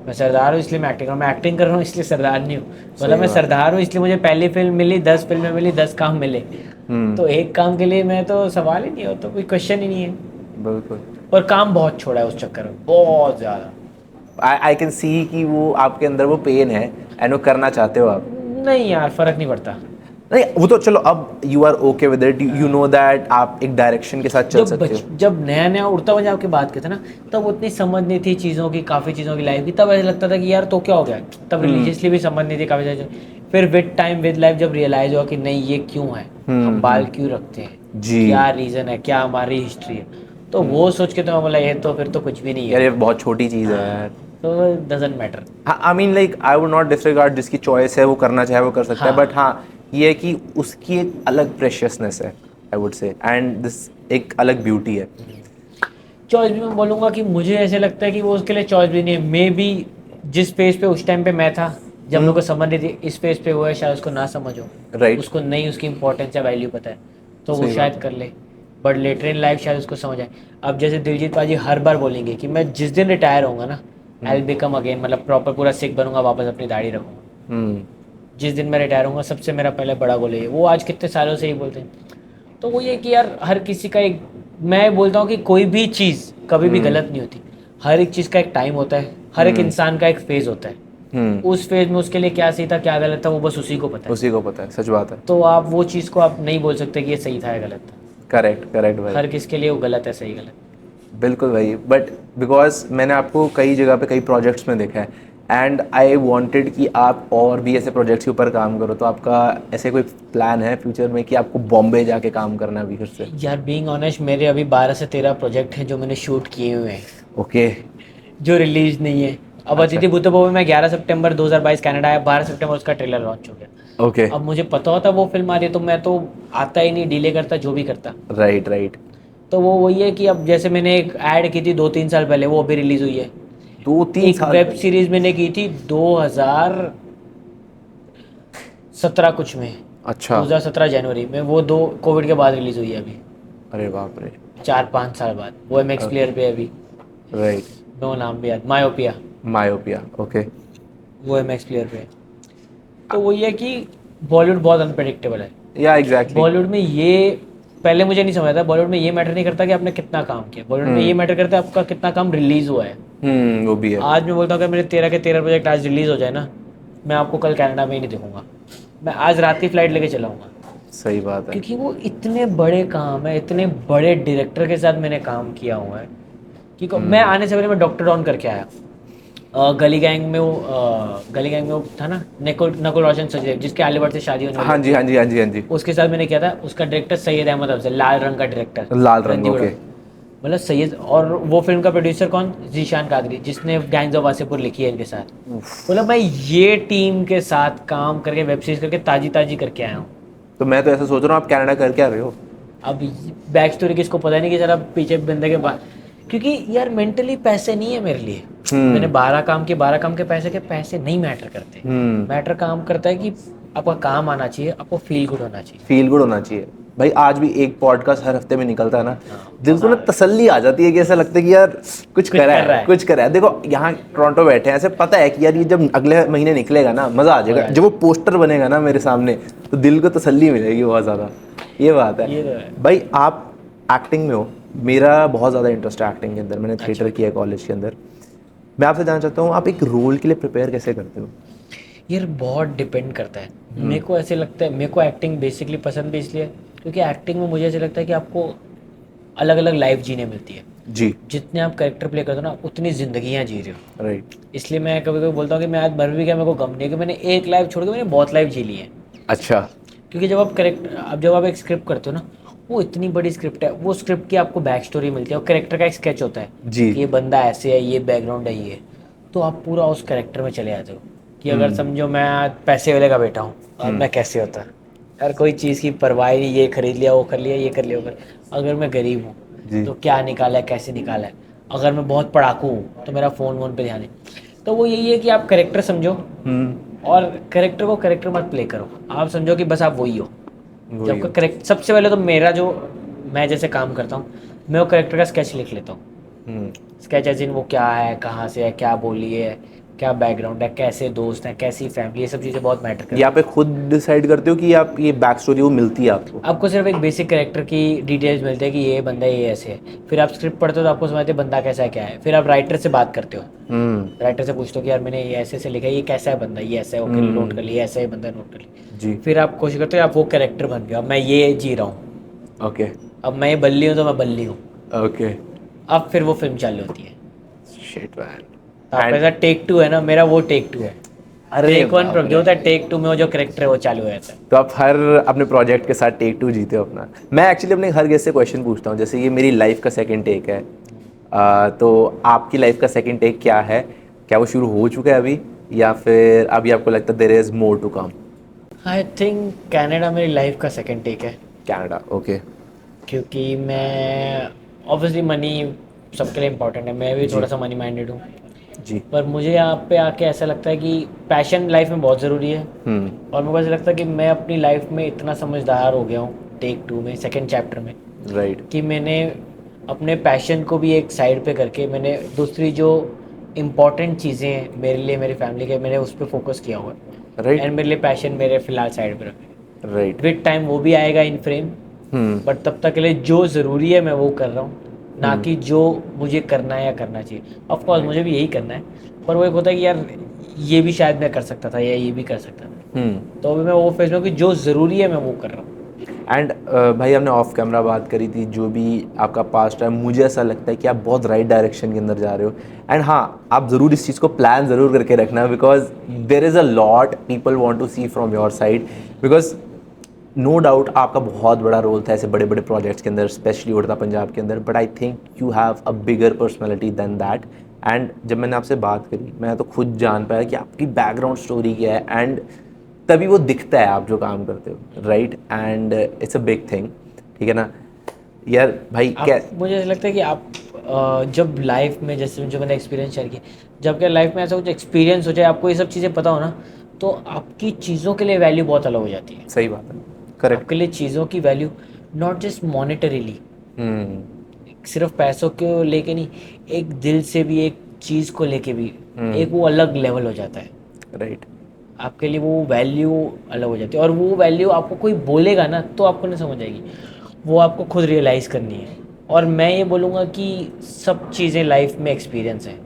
मैं सरदार हूँ इसलिए मैं एक्टिंग कर रहा हूँ, मैं एक्टिंग कर रहा हूँ इसलिए सरदार नहीं हूँ। सही मतलब मैं बात। सरदार हूँ इसलिए मुझे पहली फिल्म मिली, 10 फिल्में मिली, 10 काम मिले। तो एक काम के लिए मैं तो सवाल ही नहीं हो, तो कोई क्वेश्चन ही नहीं है। बिल्कुल। और काम बहुत छोड़ा है उस चक्कर में, बहुत ज़्यादा। आई कैन सी कि वो आपके अंदर वो पेन है एंड वो करना चाहते हो आप। नहीं यार, फ़र्क नहीं पड़ता। नहीं, वो तो चलो, अब you are okay with it, you know that आप एक डायरेक्शन के साथ चल सकते हो। जब नया नया उड़ता पंजाब की बात करते ना, तब उतनी समझ नहीं थी चीज़ों की, काफ़ी चीज़ों की लाइफ की। तब ऐसा लगता था कि यार तो क्या हो गया, तब रिलीजियसली भी समझ नहीं थी काफ़ी चीज़ें। फिर विद टाइम विद लाइफ जब रियलाइज हुआ कि नहीं ये क्यों है, हम बाल क्यों रखते हैं, जी। क्या रीज़न है, क्या हमारी हिस्ट्री है, तो वो सोच के तो मैं बोला ये तो फिर तो कुछ भी नहीं यार है, ये बहुत छोटी चीज़ है यार। तो doesn't matter. I mean like I would not disregard, जिसकी चॉइस है वो करना चाहे वो कर सकता है, हाँ। बट हाँ ये है कि उसकी एक अलग प्रेशियसनेस है, I would say, and this एक अलग ब्यूटी है। चॉइस भी मैं बोलूँगा कि मुझे ऐसे लगता है कि वो उसके लिए चॉइस भी नहीं है। मे बी जिस फेज पे उस टाइम पे मैं था, जब मेरे को समझ नहीं थी, इस फेज पे वो है, शायद उसको ना समझ हो, Right. उसको नहीं उसकी इंपॉर्टेंस या वैल्यू पता है, तो वो सही शायद बात कर ले। बट लेटर इन लाइफ शायद उसको समझ आए। अब जैसे दिलजीत पाजी हर बार बोलेंगे कि मैं जिस दिन रिटायर होऊंगा ना, आई विल बिकम अगेन, मतलब प्रॉपर पूरा सिख बनूंगा, वापस अपनी दाढ़ी रखूंगा। जिस दिन मैं रिटायर होऊंगा सबसे मेरा पहले बड़ा गोल है। वो आज कितने सालों से ही बोलते हैं। तो वो ये कि यार हर किसी का एक, मैं बोलता हूँ कि कोई भी चीज़ कभी भी गलत नहीं होती। हर एक चीज़ का एक टाइम होता है, हर एक इंसान का एक फेज़ होता है। उस फेज में उसके लिए क्या सही था क्या गलत था वो बस उसी को पता है। उसी को पता है, सच बात है। तो आप वो चीज़ को आप नहीं बोल सकते कि ये सही था या गलत था। करेक्ट करेक्ट भाई। हर किसके लिए वो गलत है, सही गलत। बिल्कुल भाई, बट बिकॉज मैंने आपको कई जगह पे कई प्रोजेक्ट्स में देखा है, एंड आई वांटेड कि आप और भी ऐसे प्रोजेक्ट्स के ऊपर काम करो, तो आपका ऐसे कोई प्लान है फ्यूचर में कि आपको बॉम्बे जाके काम करना है अभी फिर से? यार बीइंग ऑनेस्ट, मेरे अभी 12 से 13 प्रोजेक्ट हैं जो मैंने शूट किए हुए हैं, ओके। जो रिलीज नहीं है। अब अतिथि भूतों में मैं 11 सितंबर 2022 कनाडा आया, 12 सितंबर उसका ट्रेलर लॉन्च हो गया। ओके। अब मुझे पता होता वो फिल्म आ रही है तो मैं तो आता ही नहीं, डिले करता, जो भी करता। Right right. तो वो वही है कि अब जैसे मैंने एक ऐड की थी 2-3 साल पहले, वो अभी रिलीज हुई है। 2-3 एक साल वेब पहले? सीरीज मैंने की थी 2017 कुछ में, अच्छा। 2017 जनवरी में। वो दो कोविड के बाद रिलीज हुई है अभी, अरे बाप रे। 4-5 साल बाद। वो MX प्लेयर पे है अभी, राइट। नो नाम भी याद, मायोपिया। Myopia, okay. वो MX प्लेयर पे है। तो वो ये कि बॉलीवुड बहुत अनप्रेडिक्टेबल है। या एग्जैक्टली। बॉलीवुड में ये पहले मुझे नहीं समझ था, बॉलीवुड में ये मैटर नहीं करता कि आपने कितना काम किया, बॉलीवुड में ये मैटर करता है आपका कितना काम रिलीज हुआ है। वो भी है। आज मैं बोलता हूँ कि मेरे 13 के 13 प्रोजेक्ट आज रिलीज हो जाए ना, मैं आपको कल कनाडा में ही नहीं दिखूंगा, मैं आज रात की फ्लाइट लेके चलाऊंगा। सही बात है। क्योंकि वो इतने बड़े काम है, इतने बड़े डायरेक्टर के साथ मैंने काम किया हुआ है कि मैं आने से पहले मैं डॉक्टर डॉन करके आया। गली गैंग में वो था ना, नकुल रोशन सचदेव, जिसके आलिया भट्ट से शादी होने वाली हाँ जी हाँ जी हाँ जी हाँ जी। उसके साथ मैंने किया था। उसका डायरेक्टर सैयद अहमद अफजल, लाल रंग का डायरेक्टर, लाल रंग, रणदीप ओके। हुड्डा। मतलब सैयद, और वो फिल्म का प्रोड्यूसर कौन, जीशान कादरी, जिसने गैंग्स ऑफ वासेपुर लिखी है इनके साथ। मतलब मैं ये टीम के साथ काम करके वेब सीरीज करके ताजी ताजी करके आया हूँ। तो मैं तो ऐसा सोच रहा हूँ आप कनाडा कर क्या रहे हो? अब बैक स्टोरी किसको पता नहीं कि जरा पीछे बंदे के बाद, क्योंकि यार मेंटली पैसे नहीं है मेरे लिए। मैंने 12 काम के पैसे नहीं मैटर करते। मैटर काम करता है कि आपका काम आना चाहिए, आपको फील गुड होना चाहिए। फील गुड होना चाहिए भाई। आज भी एक पॉडकास्ट हर हफ्ते में निकलता है ना, दिल को ना तसल्ली आ जाती है कि ऐसा लगता है कि यार कुछ करा है, कुछ करा है। देखो यहाँ टोरंटो बैठे हैं, ऐसे पता है कि यार ये जब अगले महीने निकलेगा ना मज़ा आ जाएगा, जब वो पोस्टर बनेगा ना मेरे सामने तो दिल को तसल्ली मिलेगी बहुत ज़्यादा। ये बात ये तो है है। भाई। आप एक्टिंग में हो, मेरा बहुत ज़्यादा इंटरेस्ट है एक्टिंग के अंदर, मैंने थिएटर किया है कॉलेज के अंदर। मैं आपसे जानना चाहता हूँ आप एक रोल के लिए प्रिपेयर कैसे करते हो? यार बहुत डिपेंड करता है। मेरे को ऐसे लगता है, मेरे को एक्टिंग बेसिकली पसंद भी इसलिए क्योंकि एक्टिंग में मुझे ऐसे लगता है कि आपको अलग अलग लाइफ जीने मिलती है। जी। जितने आप कैरेक्टर प्ले करते हो ना, उतनी जिंदगियाँ जी रहे हो। राइट। इसलिए मैं कभी कभी बोलता हूँ कि मैं आज मर भी गया, मेरे को गम नहीं है कि मैंने एक लाइफ छोड़ के मैंने बहुत लाइफ जी ली है। अच्छा। क्योंकि जब आप एक स्क्रिप्ट करते हो ना, वो इतनी बड़ी स्क्रिप्ट है, वो स्क्रिप्ट की आपको बैक स्टोरी मिलती है और कैरेक्टर का एक स्केच होता है जी। कि ये बंदा ऐसे है, ये बैकग्राउंड है, ये। तो आप पूरा उस कैरेक्टर में चले जाते हो कि अगर समझो मैं आज पैसे वाले का बेटा हूँ और मैं कैसे होता, यार कोई चीज़ की परवाह ही नहीं, ये खरीद लिया, वो कर लिया, ये कर लिया, वो कर। अगर मैं गरीब जी। हूँ तो क्या निकाला है, कैसे निकाला है। अगर मैं बहुत पढ़ाकू हूँ तो मेरा फ़ोन वोन पे ध्यान है। तो वो यही है कि आप कैरेक्टर समझो और कैरेक्टर को कैरेक्टर मत प्ले करो, आप समझो कि बस आप वही हो। जब का करेक्ट, सबसे पहले तो मेरा जो मैं जैसे काम करता हूँ, मैं वो करेक्टर का स्केच लिख लेता हूँ। स्केच एज इन वो क्या है, कहाँ से है, क्या बोली है, क्या बैकग्राउंड है, कैसे दोस्त हैं, कैसी फैमिली, ये सब चीज़ें बहुत मैटर करती हैं। यहाँ पे खुद डिसाइड करते हो कि आप ये बैक स्टोरी वो मिलती है आपको? आपको सिर्फ एक बेसिक कैरेक्टर की डिटेल्स मिलते हैं कि ये बंदा ये ऐसे है। फिर आप स्क्रिप्ट पढ़ते हो तो आपको समझते हैं बंदा कैसा है, क्या है। फिर आप राइटर से बात करते हो, राइटर से पूछते हो कि यार मैंने ये ऐसे से लिखा है, ये कैसा है बंदा, ये ऐसा है, ओके नोट कर लिया, ऐसा है बंदा, नोट कर लिया। जी। फिर आप कोशिश करते हो आप वो कैरेक्टर बन गए, अब मैं ये जी रहा हूँ, ओके अब मैं ये बल्ली हूँ तो मैं बल्ली हूँ। ओके। अब फिर वो फिल्म चालू होती है। Shit man. आपका ऐसा टेक 2 है ना, मेरा वो टेक 2 है। अरे टेक 1 बाप जो होता है, टेक 2 में वो जो कैरेक्टर है वो चालू हो जाता है। तो आप हर अपने प्रोजेक्ट के साथ टेक 2 जीते हो अपना। मैं एक्चुअली अपने हर गेस्ट से क्वेश्चन पूछता हूँ, जैसे ये मेरी लाइफ का सेकंड टेक है, तो आपकी लाइफ का सेकंड टेक क्या है? क्या वो शुरू हो चुका है अभी, या फिर अभी आपको लगता है there is more to come? I think Canada मेरी लाइफ का सेकंड टेक है, कनाडा, ओके। क्योंकि मैं ऑब्वियसली मनी सबके लिए इम्पोर्टेंट है, मैं भी थोड़ा सा मनी माइंडेड हूँ। जी। पर मुझे यहाँ पे आके ऐसा लगता है कि पैशन लाइफ में बहुत ज़रूरी है। और मुझे ऐसा लगता है कि मैं अपनी लाइफ में इतना समझदार हो गया हूँ टेक 2 में, सेकंड चैप्टर में, राइट। कि मैंने अपने पैशन को भी एक साइड पे करके मैंने दूसरी जो इम्पोर्टेंट चीज़ें हैं मेरे लिए, मेरी फैमिली के, मैंने उस पर फोकस किया हुआ है। राइट। एंड मेरे लिए पैशन मेरे फिलहाल साइड पे रखे। राइट। विद टाइम वो भी आएगा इन फ्रेम, बट तब तक के लिए जो ज़रूरी है मैं वो कर रहा हूँ, ना कि जो मुझे करना है या करना चाहिए। ऑफ कोर्स मुझे भी यही करना है, पर वो एक होता है कि यार ये भी शायद मैं कर सकता था या ये भी कर सकता था। तो अभी मैं वो फेज में हूँ कि जो ज़रूरी है मैं वो कर रहा हूँ। एंड भाई हमने ऑफ कैमरा बात करी थी, जो भी आपका पास्ट है, मुझे ऐसा लगता है कि आप बहुत राइट डायरेक्शन के अंदर जा रहे हो। एंड हाँ, आप ज़रूर इस चीज़ को प्लान ज़रूर करके रखना, because there is a lot people want to see from your side, because no doubt आपका बहुत बड़ा रोल था ऐसे बड़े बड़े प्रोजेक्ट्स के अंदर, स्पेशली उड़ता पंजाब के अंदर, but I think you have a bigger personality than that. And जब मैंने आपसे बात करी, मैं तो खुद जान पाया कि आपकी बैकग्राउंड स्टोरी क्या है, एंड तभी वो दिखता है आप जो काम करते हो, right? And it's a big thing, ठीक है ना यार भाई? क्या मुझे ऐसा लगता है कि आप जब लाइफ में, जैसे जो मैंने एक्सपीरियंस शेयर किया, जब क्या लाइफ में ऐसा कुछ एक्सपीरियंस हो जाए, आपको ये सब चीज़ें पता हो ना, तो आपकी चीज़ों के लिए वैल्यू बहुत अलग हो जाती है। सही बात है, करेक्ट। आपके लिए चीज़ों की वैल्यू नॉट जस्ट मॉनेटरीली, सिर्फ पैसों को लेके नहीं, एक दिल से भी, एक चीज़ को लेके भी एक वो अलग लेवल हो जाता है। राइट। आपके लिए वो वैल्यू अलग हो जाती है, और वो वैल्यू आपको कोई बोलेगा ना तो आपको नहीं समझ आएगी, वो आपको खुद रियलाइज़ करनी है। और मैं ये बोलूँगा कि सब चीज़ें लाइफ में एक्सपीरियंस हैं,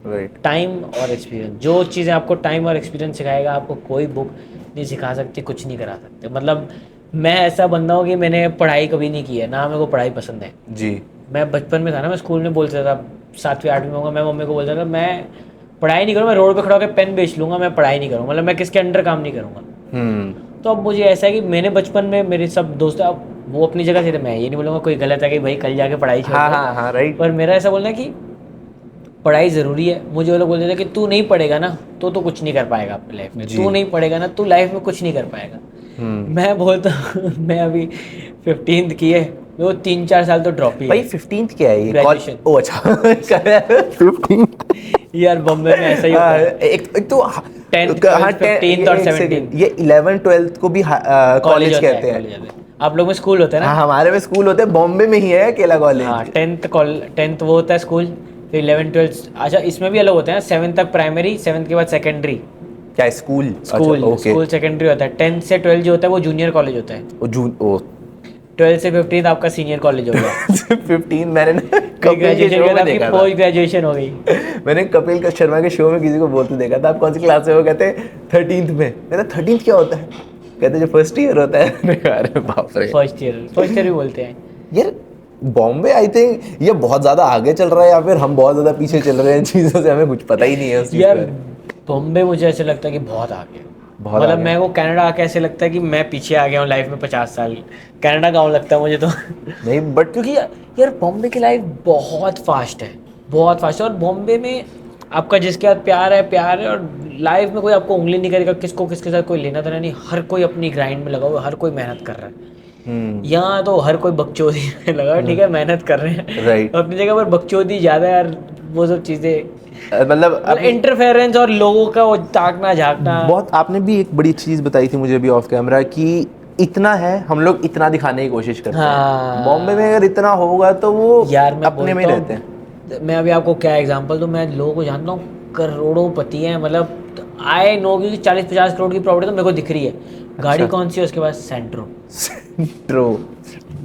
राइट। टाइम और एक्सपीरियंस। जो चीज़ें आपको टाइम और एक्सपीरियंस सिखाएगा, आपको कोई बुक नहीं सिखा सकती, कुछ नहीं करा सकते। मतलब मैं ऐसा बंदा हूँ कि मैंने पढ़ाई कभी नहीं की है, ना मेरे को पढ़ाई पसंद है। जी। मैं बचपन में था ना, मैं स्कूल में बोलता था, 7वीं 8वीं में होगा, मैं मम्मी को बोलता था मैं पढ़ाई नहीं करूँगा, मैं रोड पे खड़ा होकर पेन बेच लूँगा, मैं पढ़ाई नहीं करूँगा, मतलब मैं किसके अंडर काम नहीं करूँगा। तो अब मुझे ऐसा है कि मैंने बचपन में, मेरे सब दोस्त, अब वो अपनी जगह थे, मैं ये नहीं बोलूँगा कोई गलत है कि भाई कल जाके पढ़ाई छोड़ हाँ दे। हाँ हाँ, राइट। पर मेरा ऐसा बोलना है कि पढ़ाई ज़रूरी है। मुझे वो लोग बोलते थे कि तू नहीं पढ़ेगा ना तो कुछ नहीं कर पाएगा अपनी लाइफ में, तू नहीं पढ़ेगा ना तू लाइफ में कुछ नहीं कर पाएगा। मैं बोलता हूँ मैं अभी 15th की है, वो 3-4 साल तो ड्रॉप ही भाई है। 15th क्या है ये? Graduation। ओ अच्छा 15th। यार बॉम्बे में ऐसा ही होता है। एक तो 10th, 15th और 17th ये 11th 12th को भी कॉलेज होता है, कहते हैं। college होता है। आप लोग में स्कूल होता है ना? हाँ, हमारे में स्कूल होते हैं, बॉम्बे में ही है अकेला कॉलेज। हाँ, 10th वो होता है स्कूल, फिर 11th 12th। अच्छा, इसमें भी अलग होते हैं, 7th तक प्राइमरी, 7th के बाद सेकेंडरी। क्या स्कूल? स्कूल सेकेंडरी होता है। 10th से 12th जो होता है वो जूनियर कॉलेज होता है। ओ 12th से 15th आपका सीनियर कॉलेज हो गया। 15 मैंने कपिल के ग्रेजुएशन शो के में बाद देखा आपकी था। पोस्ट ग्रेजुएशन हो गई। मैंने कपिल का शर्मा के शो में किसी को बोलते देखा था, आप कौन सी क्लास में हो? कहते 13th में। कहते 13th क्या होता है? कहते जो फर्स्ट ईयर होता है। मैंने कहा, अरे बाप रे। फर्स्ट ईयर भी बोलते हैं। यार बॉम्बे आई थिंक ये बहुत ज़्यादा आगे चल रहा है, या फिर हम बहुत ज़्यादा पीछे चल रहे हैं चीज़ों से, हमें कुछ पता ही नहीं है उस चीज़ यार पर। बॉम्बे मुझे ऐसे लगता है कि बहुत आगे, बहुत मतलब आगे। मैं वो कनाडा आके ऐसे लगता है कि मैं पीछे आ गया हूँ लाइफ में 50 साल। कनाडा गाँव लगता है मुझे तो। नहीं बट क्योंकि यार बॉम्बे की लाइफ बहुत फास्ट है, बहुत फास्ट है। और बॉम्बे में आपका जिसके साथ प्यार है, और लाइफ में कोई आपको उंगली नहीं करेगा, किसको किसके साथ कोई लेना देना नहीं, हर कोई अपनी ग्राइंड में लगा हुआ है, हर कोई मेहनत कर रहा है। यहाँ तो हर कोई बकचोदी में लगा है, ठीक है, मेहनत कर रहे हैं Right. अपनी जगह पर, बकचोदी ज़्यादा यार, वो सब चीज़ें, मतलब इंटरफेरेंस और लोगों का वो ताकना झांकना। बहुत आपने भी एक बड़ी चीज बताई थी मुझे भी ऑफ कैमरा कि इतना है, हम लोग इतना दिखाने की कोशिश करते हैं। हाँ। बॉम्बे में अगर इतना होगा तो वो यार मैं अपने में ही बोलता रहते हैं। हूँ, मैं अभी आपको क्या एग्जांपल दूँ, मैं लोगों को जानता हूँ करोड़ों पति हैं, मतलब आई नो कि 40-50 करोड़ की प्रॉपर्टी तो मेरे को दिख रही है। गाड़ी कौन सी है उसके पास? सेंट्रो। ट्रू।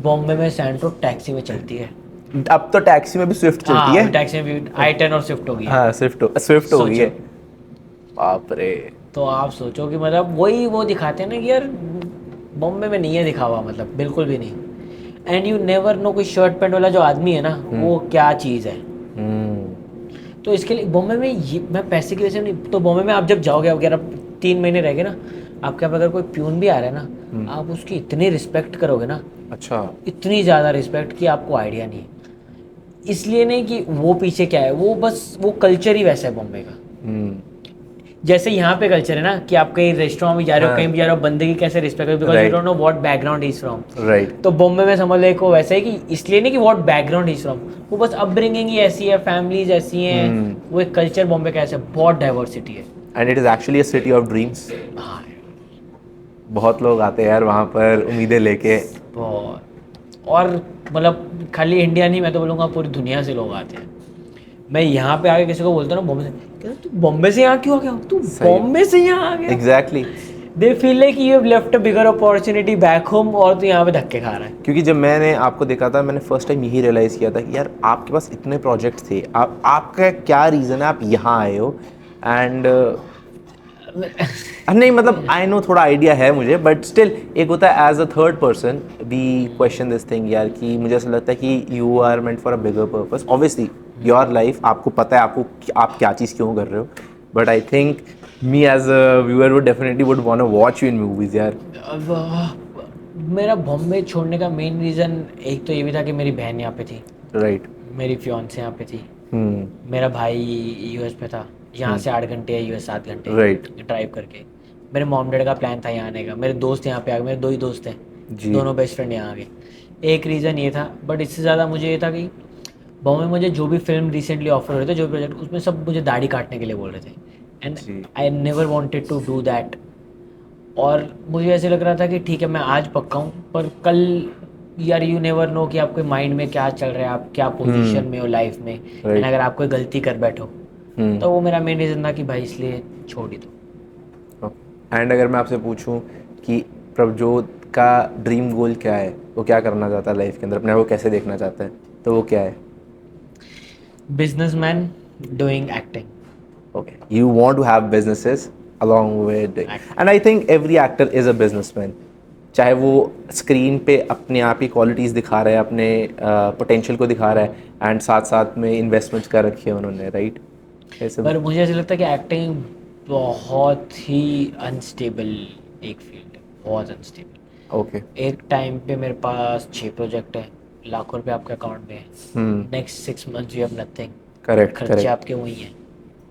बॉम्बे में सेंट्रो टैक्सी में चलती है। अब तो टैक्सी में भी स्विफ्ट चलती हाँ, है। टैक्सी में भी i10 और स्विफ्ट हो गई है। हाँ, स्विफ्ट हो गई है। बाप रे। तो आप सोचो कि मतलब वही वो दिखाते हैं ना कि यार बॉम्बे में नहीं है दिखावा, मतलब बिल्कुल भी नहीं। एंड यू नेवर नो कोई शर्ट पैंट वाला जो आदमी है ना, वो क्या चीज़ है। तो इसके लिए बॉम्बे में ये, मैं पैसे की वजह से नहीं, तो बॉम्बे में आप जब जाओगे, अगर आप 3 महीने रह गए ना, आपके यहाँ पे अगर कोई प्यून भी आ रहा है ना, आप उसकी इतनी रिस्पेक्ट करोगे ना, अच्छा। इतनी ज़्यादा रिस्पेक्ट कि आपको आइडिया नहीं है। इसलिए नहीं कि वो पीछे क्या है, वो बस वो कल्चर ही वैसा है बॉम्बे का। जैसे यहाँ पे कल्चर है ना कि आप कहीं रेस्टोरेंट में जा रहे हो, कहीं भी जा रहे हो, बंदे की कैसे respect, because you don't know what background is from. Right. तो बॉम्बे में समझ लो को वैसा है कि इसलिए नहीं कि व्हाट बैकग्राउंड इज फ्रॉम, वो बस अपब्रिंगिंग ही ऐसी है, फैमिलीज ऐसी हैं, वो एक कल्चर बॉम्बे का ऐसा है, बहुत डाइवर्सिटी है। And it is actually a city of dreams. हाँ बहुत लोग आते हैं यार वहाँ पर उम्मीदें लेके। बहुत, और मतलब खाली इंडिया नहीं, मैं तो बोलूँगा पूरी दुनिया से लोग आते हैं। मैं यहाँ पे आके किसी को बोलता हूँ ना बॉम्बे से, कहता तू बॉम्बे से यहाँ क्यों आ गया, तू बॉम्बे से यहाँ आ गया। Exactly. They feel like you have left a bigger opportunity back home, और तू यहाँ पे धक्के खा रहा है। क्योंकि जब मैंने आपको देखा था, मैंने फर्स्ट टाइम यही रियलाइज़ किया था कि यार आपके पास इतने प्रोजेक्ट्स थे, आपका क्या रीज़न है आप यहाँ आए हो। एंड नहीं मतलब आई नो थोड़ा आइडिया है मुझे, बट स्टिल एक होता है as a third person we question this thing यार, कि मुझे ऐसा लगता है कि you are meant for a bigger purpose. Obviously your life, आपको पता है आपको आप क्या चीज़ क्यों कर रहे हो, but I think me as a viewer would definitely would want to watch you in movies यार। अब मेरा बॉम्बे छोड़ने का मेन रीज़न एक तो ये भी था कि मेरी बहन यहाँ पे थी, राइट। मेरी फियांसे यहाँ पे थी, मेरा भाई यूएस पे था, यहाँ से 8 घंटे है यूएस, 7 घंटे Right. ड्राइव करके। मेरे मॉम डैड का प्लान था यहाँ आने का, मेरे दोस्त यहाँ पे आ गए, मेरे 2 ही दोस्त हैं, जी। दोनों बेस्ट फ्रेंड यहाँ आ गए। एक रीज़न ये था, बट इससे ज़्यादा मुझे ये था कि बॉम्बे में मुझे जो भी फिल्म रिसेंटली ऑफर हो रहे थे, जो भी प्रोजेक्ट, उसमें सब मुझे दाढ़ी काटने के लिए बोल रहे थे, एंड जी। I never wanted to do that. और मुझे ऐसे लग रहा था कि ठीक है मैं आज पक्का हूँ, पर कल यार यू नेवर नो कि आपके माइंड में क्या चल रहा है, आप क्या पोजीशन में हो लाइफ में, एंड अगर आप कोई गलती कर बैठो, तो वो मेरा मेन रीज़न था कि भाई इसलिए छोड़ ही दो। एंड अगर मैं आपसे पूछूं कि प्रभजोत का ड्रीम गोल क्या है, वो क्या करना चाहता है लाइफ के अंदर, अपने आप को कैसे देखना चाहता है, तो वो क्या है? Businessman doing acting. Okay, you want to have businesses along with it. And I think every actor is a businessman. चाहे वो स्क्रीन पे अपने आप ही क्वालिटीज़ दिखा रहा है, अपने पोटेंशियल को दिखा रहा है, एंड साथ साथ में इन्वेस्टमेंट्स कर रखी है उन्होंने, राइट? पर मुझे ऐसा लगता है कि एक्टिंग बहुत ही अनस्टेबल एक फील्ड है, बहुत अनस्टेबल। ओके। एक टाइम पे मेरे पास 6 प्रोजेक्ट है, लाखों रुपए आपके अकाउंट में है, next 6 months you have nothing, correct खर्चे करेक्ट आपके वही हैं।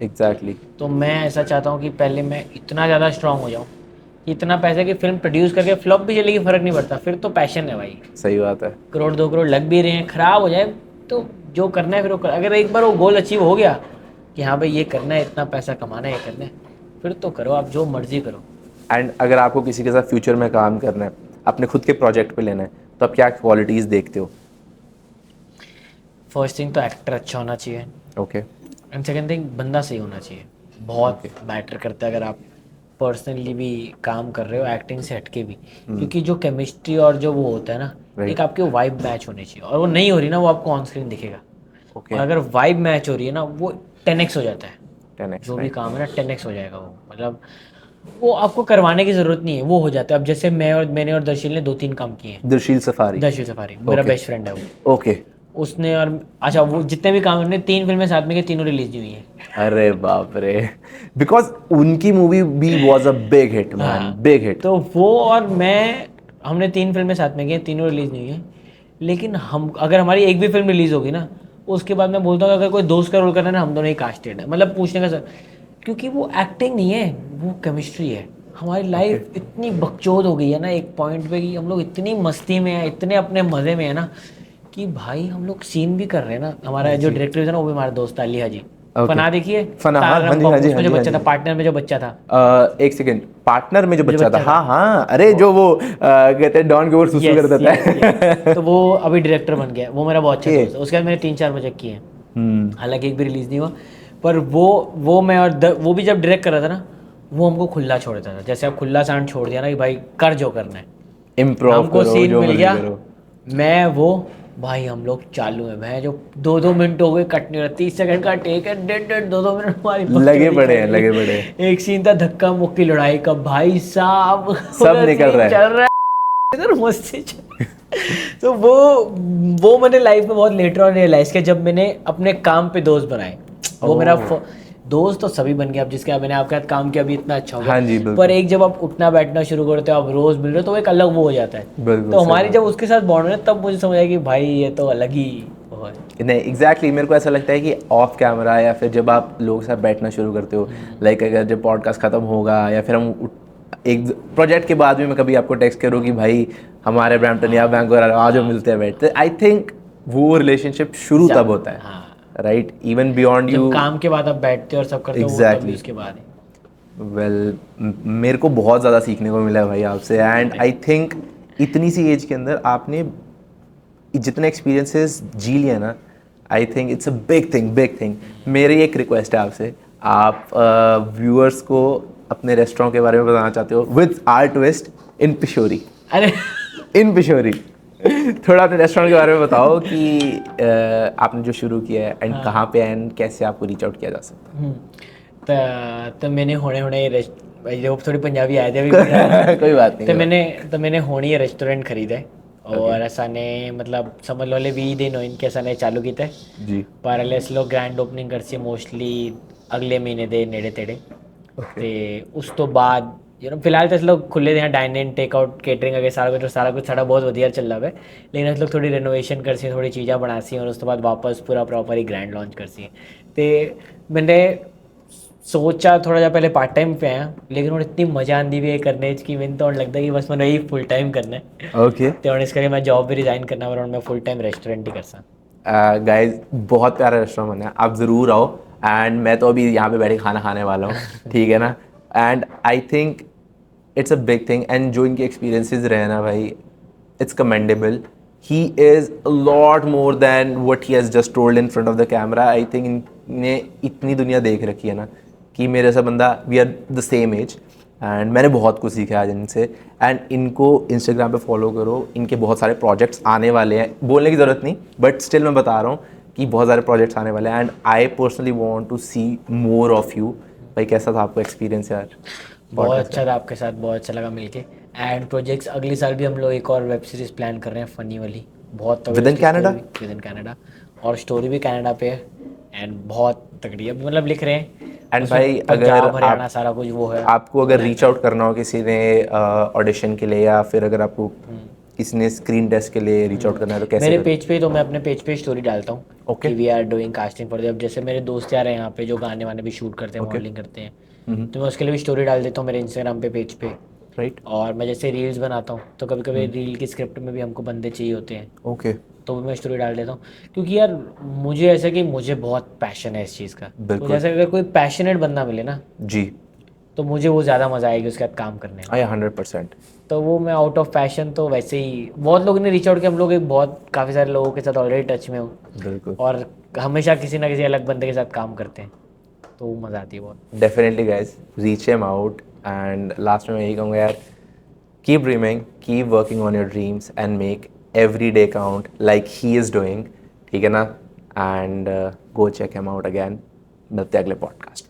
एग्जैक्टली। तो मैं ऐसा चाहता हूँ कि पहले मैं इतना ज़्यादा स्ट्रांग हो जाऊँ कि इतना पैसा कि फिल्म प्रोड्यूस करके फ्लॉप भी चलेगी, फ़र्क नहीं पड़ता, फिर तो पैशन है भाई। सही बात है। करोड़ 2 करोड़ लग भी रहे हैं, ख़राब हो जाए तो जो करना है फिर वो कर। अगर एक बार वो गोल अचीव हो गया कि हाँ भाई ये करना है, इतना पैसा कमाना है, ये करना है, फिर तो करो, आप जो मर्जी करो। एंड अगर आपको किसी के साथ फ्यूचर में काम करना है, अपने खुद के प्रोजेक्ट पे लेना है, तो आप क्या क्वालिटीज़ देखते हो? फर्स्ट थिंग तो एक्टर अच्छा होना चाहिए, ओके। एंड सेकेंड थिंग बंदा सही होना चाहिए, बहुत मैटर करता है। अगर आप पर्सनली भी काम कर रहे हो एक्टिंग से हटके भी, क्योंकि जो केमिस्ट्री और जो वो होता है ना, एक आपके वाइब मैच होनी चाहिए, और वो नहीं हो रही ना, वो आपको ऑन स्क्रीन दिखेगा। ओके। और अगर वाइब मैच हो रही है ना, वो 10x हो जाता है, 10x, जो भी काम है ना 10x हो जाएगा वो, मतलब वो आपको करवाने की जरूरत नहीं है, वो हो जाता है। अब जैसे मैंने और दर्शील ने 2-3 काम किए हैं। दर्शील सफारी। दर्शील सफारी मेरा बेस्ट फ्रेंड है वो। ओके। उसने और अच्छा वो जितने भी काम, हमने 3 फिल्में साथ में की, तीनों रिलीज हुई हैं। अरे बाप रे, बिकॉज उनकी मूवी भी was a big hit man, big hit. तो वो और मैं, हमने 3 फिल्में साथ में की, तीनों रिलीज नहीं हुई हैं, लेकिन हम अगर हमारी एक भी फिल्म रिलीज होगी ना, उसके बाद मैं बोलता हूँ अगर कोई दोस्त का रोल करना है ना हम दोनों ही कास्टेड है, मतलब पूछने का सर, क्योंकि वो एक्टिंग नहीं है, वो केमिस्ट्री है। हमारी लाइफ इतनी बकचोद हो गई है ना एक पॉइंट पे कि हम लोग इतनी मस्ती में हैं, इतने अपने मज़े में है ना कि भाई हम लोग सीन भी कर रहे हैं ना। हमारा जो डायरेक्टर है ना वो भी हमारा दोस्त अली हाजी। फना देखिए, फना, हाँ, हाँ जी, हाँ जी, उसमें जो हाँ जी, बच्चा हाँ था, पार्टनर में जो बच्चा था, एक सेकंड, पार्टनर में जो बच्चा था, बच्चा था। हाँ हाँ, अरे जो वो कहते हैं डॉन के ऊपर सुसु कर देता है। तो वो अभी डायरेक्टर बन गया, वो मेरा बहुत अच्छा Okay. दोस्त है। उसके बाद मैंने 3-4 प्रोजेक्ट किए हैं, हम्म, हालांकि एक भी रिलीज नहीं हुआ। पर वो मैं और वो भी जब डायरेक्ट कर रहा था ना, वो हमको खुला छोड़ देता था। जैसे अब खुला सांड छोड़ दिया ना कि भाई कर जो करना है, इम्प्रोव हमको करो, सीन जो मिल मर्जी गया, करो। मैं वो भाई हम लोग चालू है। मैं जो 2-2 मिनट हो गए कट नहीं रहा, 30 सेकंड का टेक है, 1.5 2-2 मिनट हमारी लगे बकचोदी पड़े चल हैं, रही लगे है। पड़े हैं। एक सीन था धक्का मुक्की लड़ाई का, भाई साहब सब पूरा निकल scene रहा है। चल रहा है इधर मस्ती चल। तो वो मैंने लाइफ में बहुत लेटर ऑन रियलाइज किया जब मैंने अपने काम पे दोस्त बनाए। वो मेरा दोस्त तो सभी बन गया, अब जिसके मैंने आपके साथ काम किया अभी इतना अच्छा हो गया। हाँ जी, बिल्कुल। पर एक जब आप उठना बैठना शुरू करते हो, आप रोज मिल रहे हो, तो एक अलग वो हो जाता है। बिल्कुल तो सही हमारी बात। जब उसके साथ बॉन्ड है तब मुझे समझ आया कि भाई ये तो अलग ही वो है। नहीं, एग्जैक्टली मेरे को ऐसा लगता है कि ऑफ कैमरा या फिर जब आप लोगों के साथ बैठना शुरू करते हो, लाइक अगर जब पॉडकास्ट खत्म होगा या फिर एक प्रोजेक्ट के बाद भी मैं कभी आपको टेक्स्ट करूँ कि भाई हमारे ब्रैम्पटन या बैंगलोर आ जाओ, मिलते हैं, बैठते, आई थिंक वो रिलेशनशिप शुरू तब होता है, हाँ, राइट? Even beyond you. जब काम के बाद आप बैठते हो और सब करते हो, वो तभी उसके बाद है। वेल, मेरे को बहुत ज़्यादा सीखने को मिला है भाई आपसे, एंड आई थिंक इतनी सी एज के अंदर आपने जितने एक्सपीरियंसेस जी लिए ना, I think it's a big thing. मेरी एक रिक्वेस्ट है आपसे, आप व्यूअर्स को अपने रेस्टोरेंट के बारे में बताना चाहते हो with are twist in Pishori. अरे इन पिशोरी थोड़ा अपने रेस्टोरेंट के बारे में बताओ कि आपने जो शुरू किया है एंड कहाँ पे एंड कैसे आपको रीच आउट किया जा सकता तो मैंने होने जो थोड़ी पंजाबी आए थे अभी है। कोई बात नहीं। तो मैंने होनी रेस्टोरेंट खरीदा है और ऐसा ने मतलब समझ लो 20 दिन हो इनके ऐसा ने चालू किया है जी, पर अलेस लोग ग्रैंड ओपनिंग करसी मोस्टली अगले महीने दे नेड़े तेड़े ते उस तो बाद फिलहाल तो लोग खुले हैं dine in take out catering अगे सारा कुछ साड़ा बहुत वधिया चल रहा है, लेकिन अस लोग थोड़ी रेनोवेशन करसी, थोड़ी चीज़ें बनासी और उस तो बाद वापस पूरा प्रॉपर ही ग्रैंड लॉन्च करसी। तो मैंने सोचा थोड़ा जा पहले पार्ट टाइम पे आया, लेकिन और इतनी मजा आती भी है करने की मैंने तो लगता है कि बस मैंने यही फुल टाइम करना है। ओके तो इस करके मैं जॉब भी रिजाइन करना और मैं फुल टाइम रेस्टोरेंट ही कर सा। गाइज, बहुत प्यारा रेस्टोरेंट बना है, आप ज़रूर आओ। एंड मैं तो अभी यहाँ पे बैठे खाना खाने वाला हूँ, ठीक है ना? And I think it's a big thing, and जो इनके एक्सपीरियंसेस रहे ना भाई, it's commendable. He is a lot more than what he has just told in front of the camera. I think इनने इतनी दुनिया देख रखी है ना कि मेरे सा बंदा, we are the same age, एंड मैंने बहुत कुछ सीखा आज इनसे। एंड इनको इंस्टाग्राम पे फॉलो करो, इनके बहुत सारे प्रोजेक्ट्स आने वाले हैं, बोलने की ज़रूरत नहीं, बट स्टिल मैं बता रहा हूँ कि बहुत सारे प्रोजेक्ट्स आने वाले हैं। And I personally want to see more of you. भाई कैसा था आपको एक्सपीरियंस यार? बहुत अच्छा था आपके साथ, बहुत अच्छा लगा मिलके। एंड प्रोजेक्ट्स अगले साल भी हम लोग एक और वेब सीरीज प्लान कर रहे हैं फनी वाली, बहुत Within Canada? With in Canada, और स्टोरी भी कनाडा पे है एंड बहुत तगड़ी है, मतलब लिख रहे हैं। एंड उसमें भाई पंजाब अगर हरियाणा सारा कुछ वो है। आपको अगर रीच आउट करना हो किसी ने ऑडिशन के लिए, या फिर अगर आपको किसी ने स्क्रीन टेस्ट के लिए रीच आउट करना है, तो कैसे मेरे करें? पेज पे तो मैं अपने पेज पे स्टोरी डालता हूँ Okay. कि we are doing casting for, अब जैसे मेरे दोस्त यार हैं यहाँ पे जो गाने वाने भी शूट करते हैं, मॉडलिंग करते हैं, तो मैं उसके लिए भी स्टोरी डाल देता हूँ मेरे इंस्टाग्राम पे पेज पे। राइट, और मैं जैसे रील्स बनाता हूँ तो कभी कभी रील की स्क्रिप्ट में भी हमको बंदे चाहिए होते हैं, ओके, तो भी मैं स्टोरी डाल देता हूँ। क्योंकि यार मुझे ऐसा कि मुझे बहुत पैशन है इस चीज़ का, तो बिल्कुल। जैसे अगर कोई पैशनेट बंदा मिले ना जी, तो मुझे वो ज़्यादा मज़ा आएगी उसके साथ काम करने में। आई 100%। तो वो मैं आउट ऑफ पैशन तो वैसे ही बहुत लोगों ने रीच आउट किया, हम लोग एक बहुत काफ़ी सारे लोगों के साथ ऑलरेडी टच में हूँ बिल्कुल, और हमेशा किसी ना किसी अलग बंदे के साथ काम करते हैं, तो वो मज़ा आती है बहुत। Definitely guys, reach him out. And last में मैं यही कहूँगा यार, keep dreaming, keep working on your dreams and make every day count like he is doing, ठीक है ना? And go check him out again. मिलते हैं अगले पॉडकास्ट।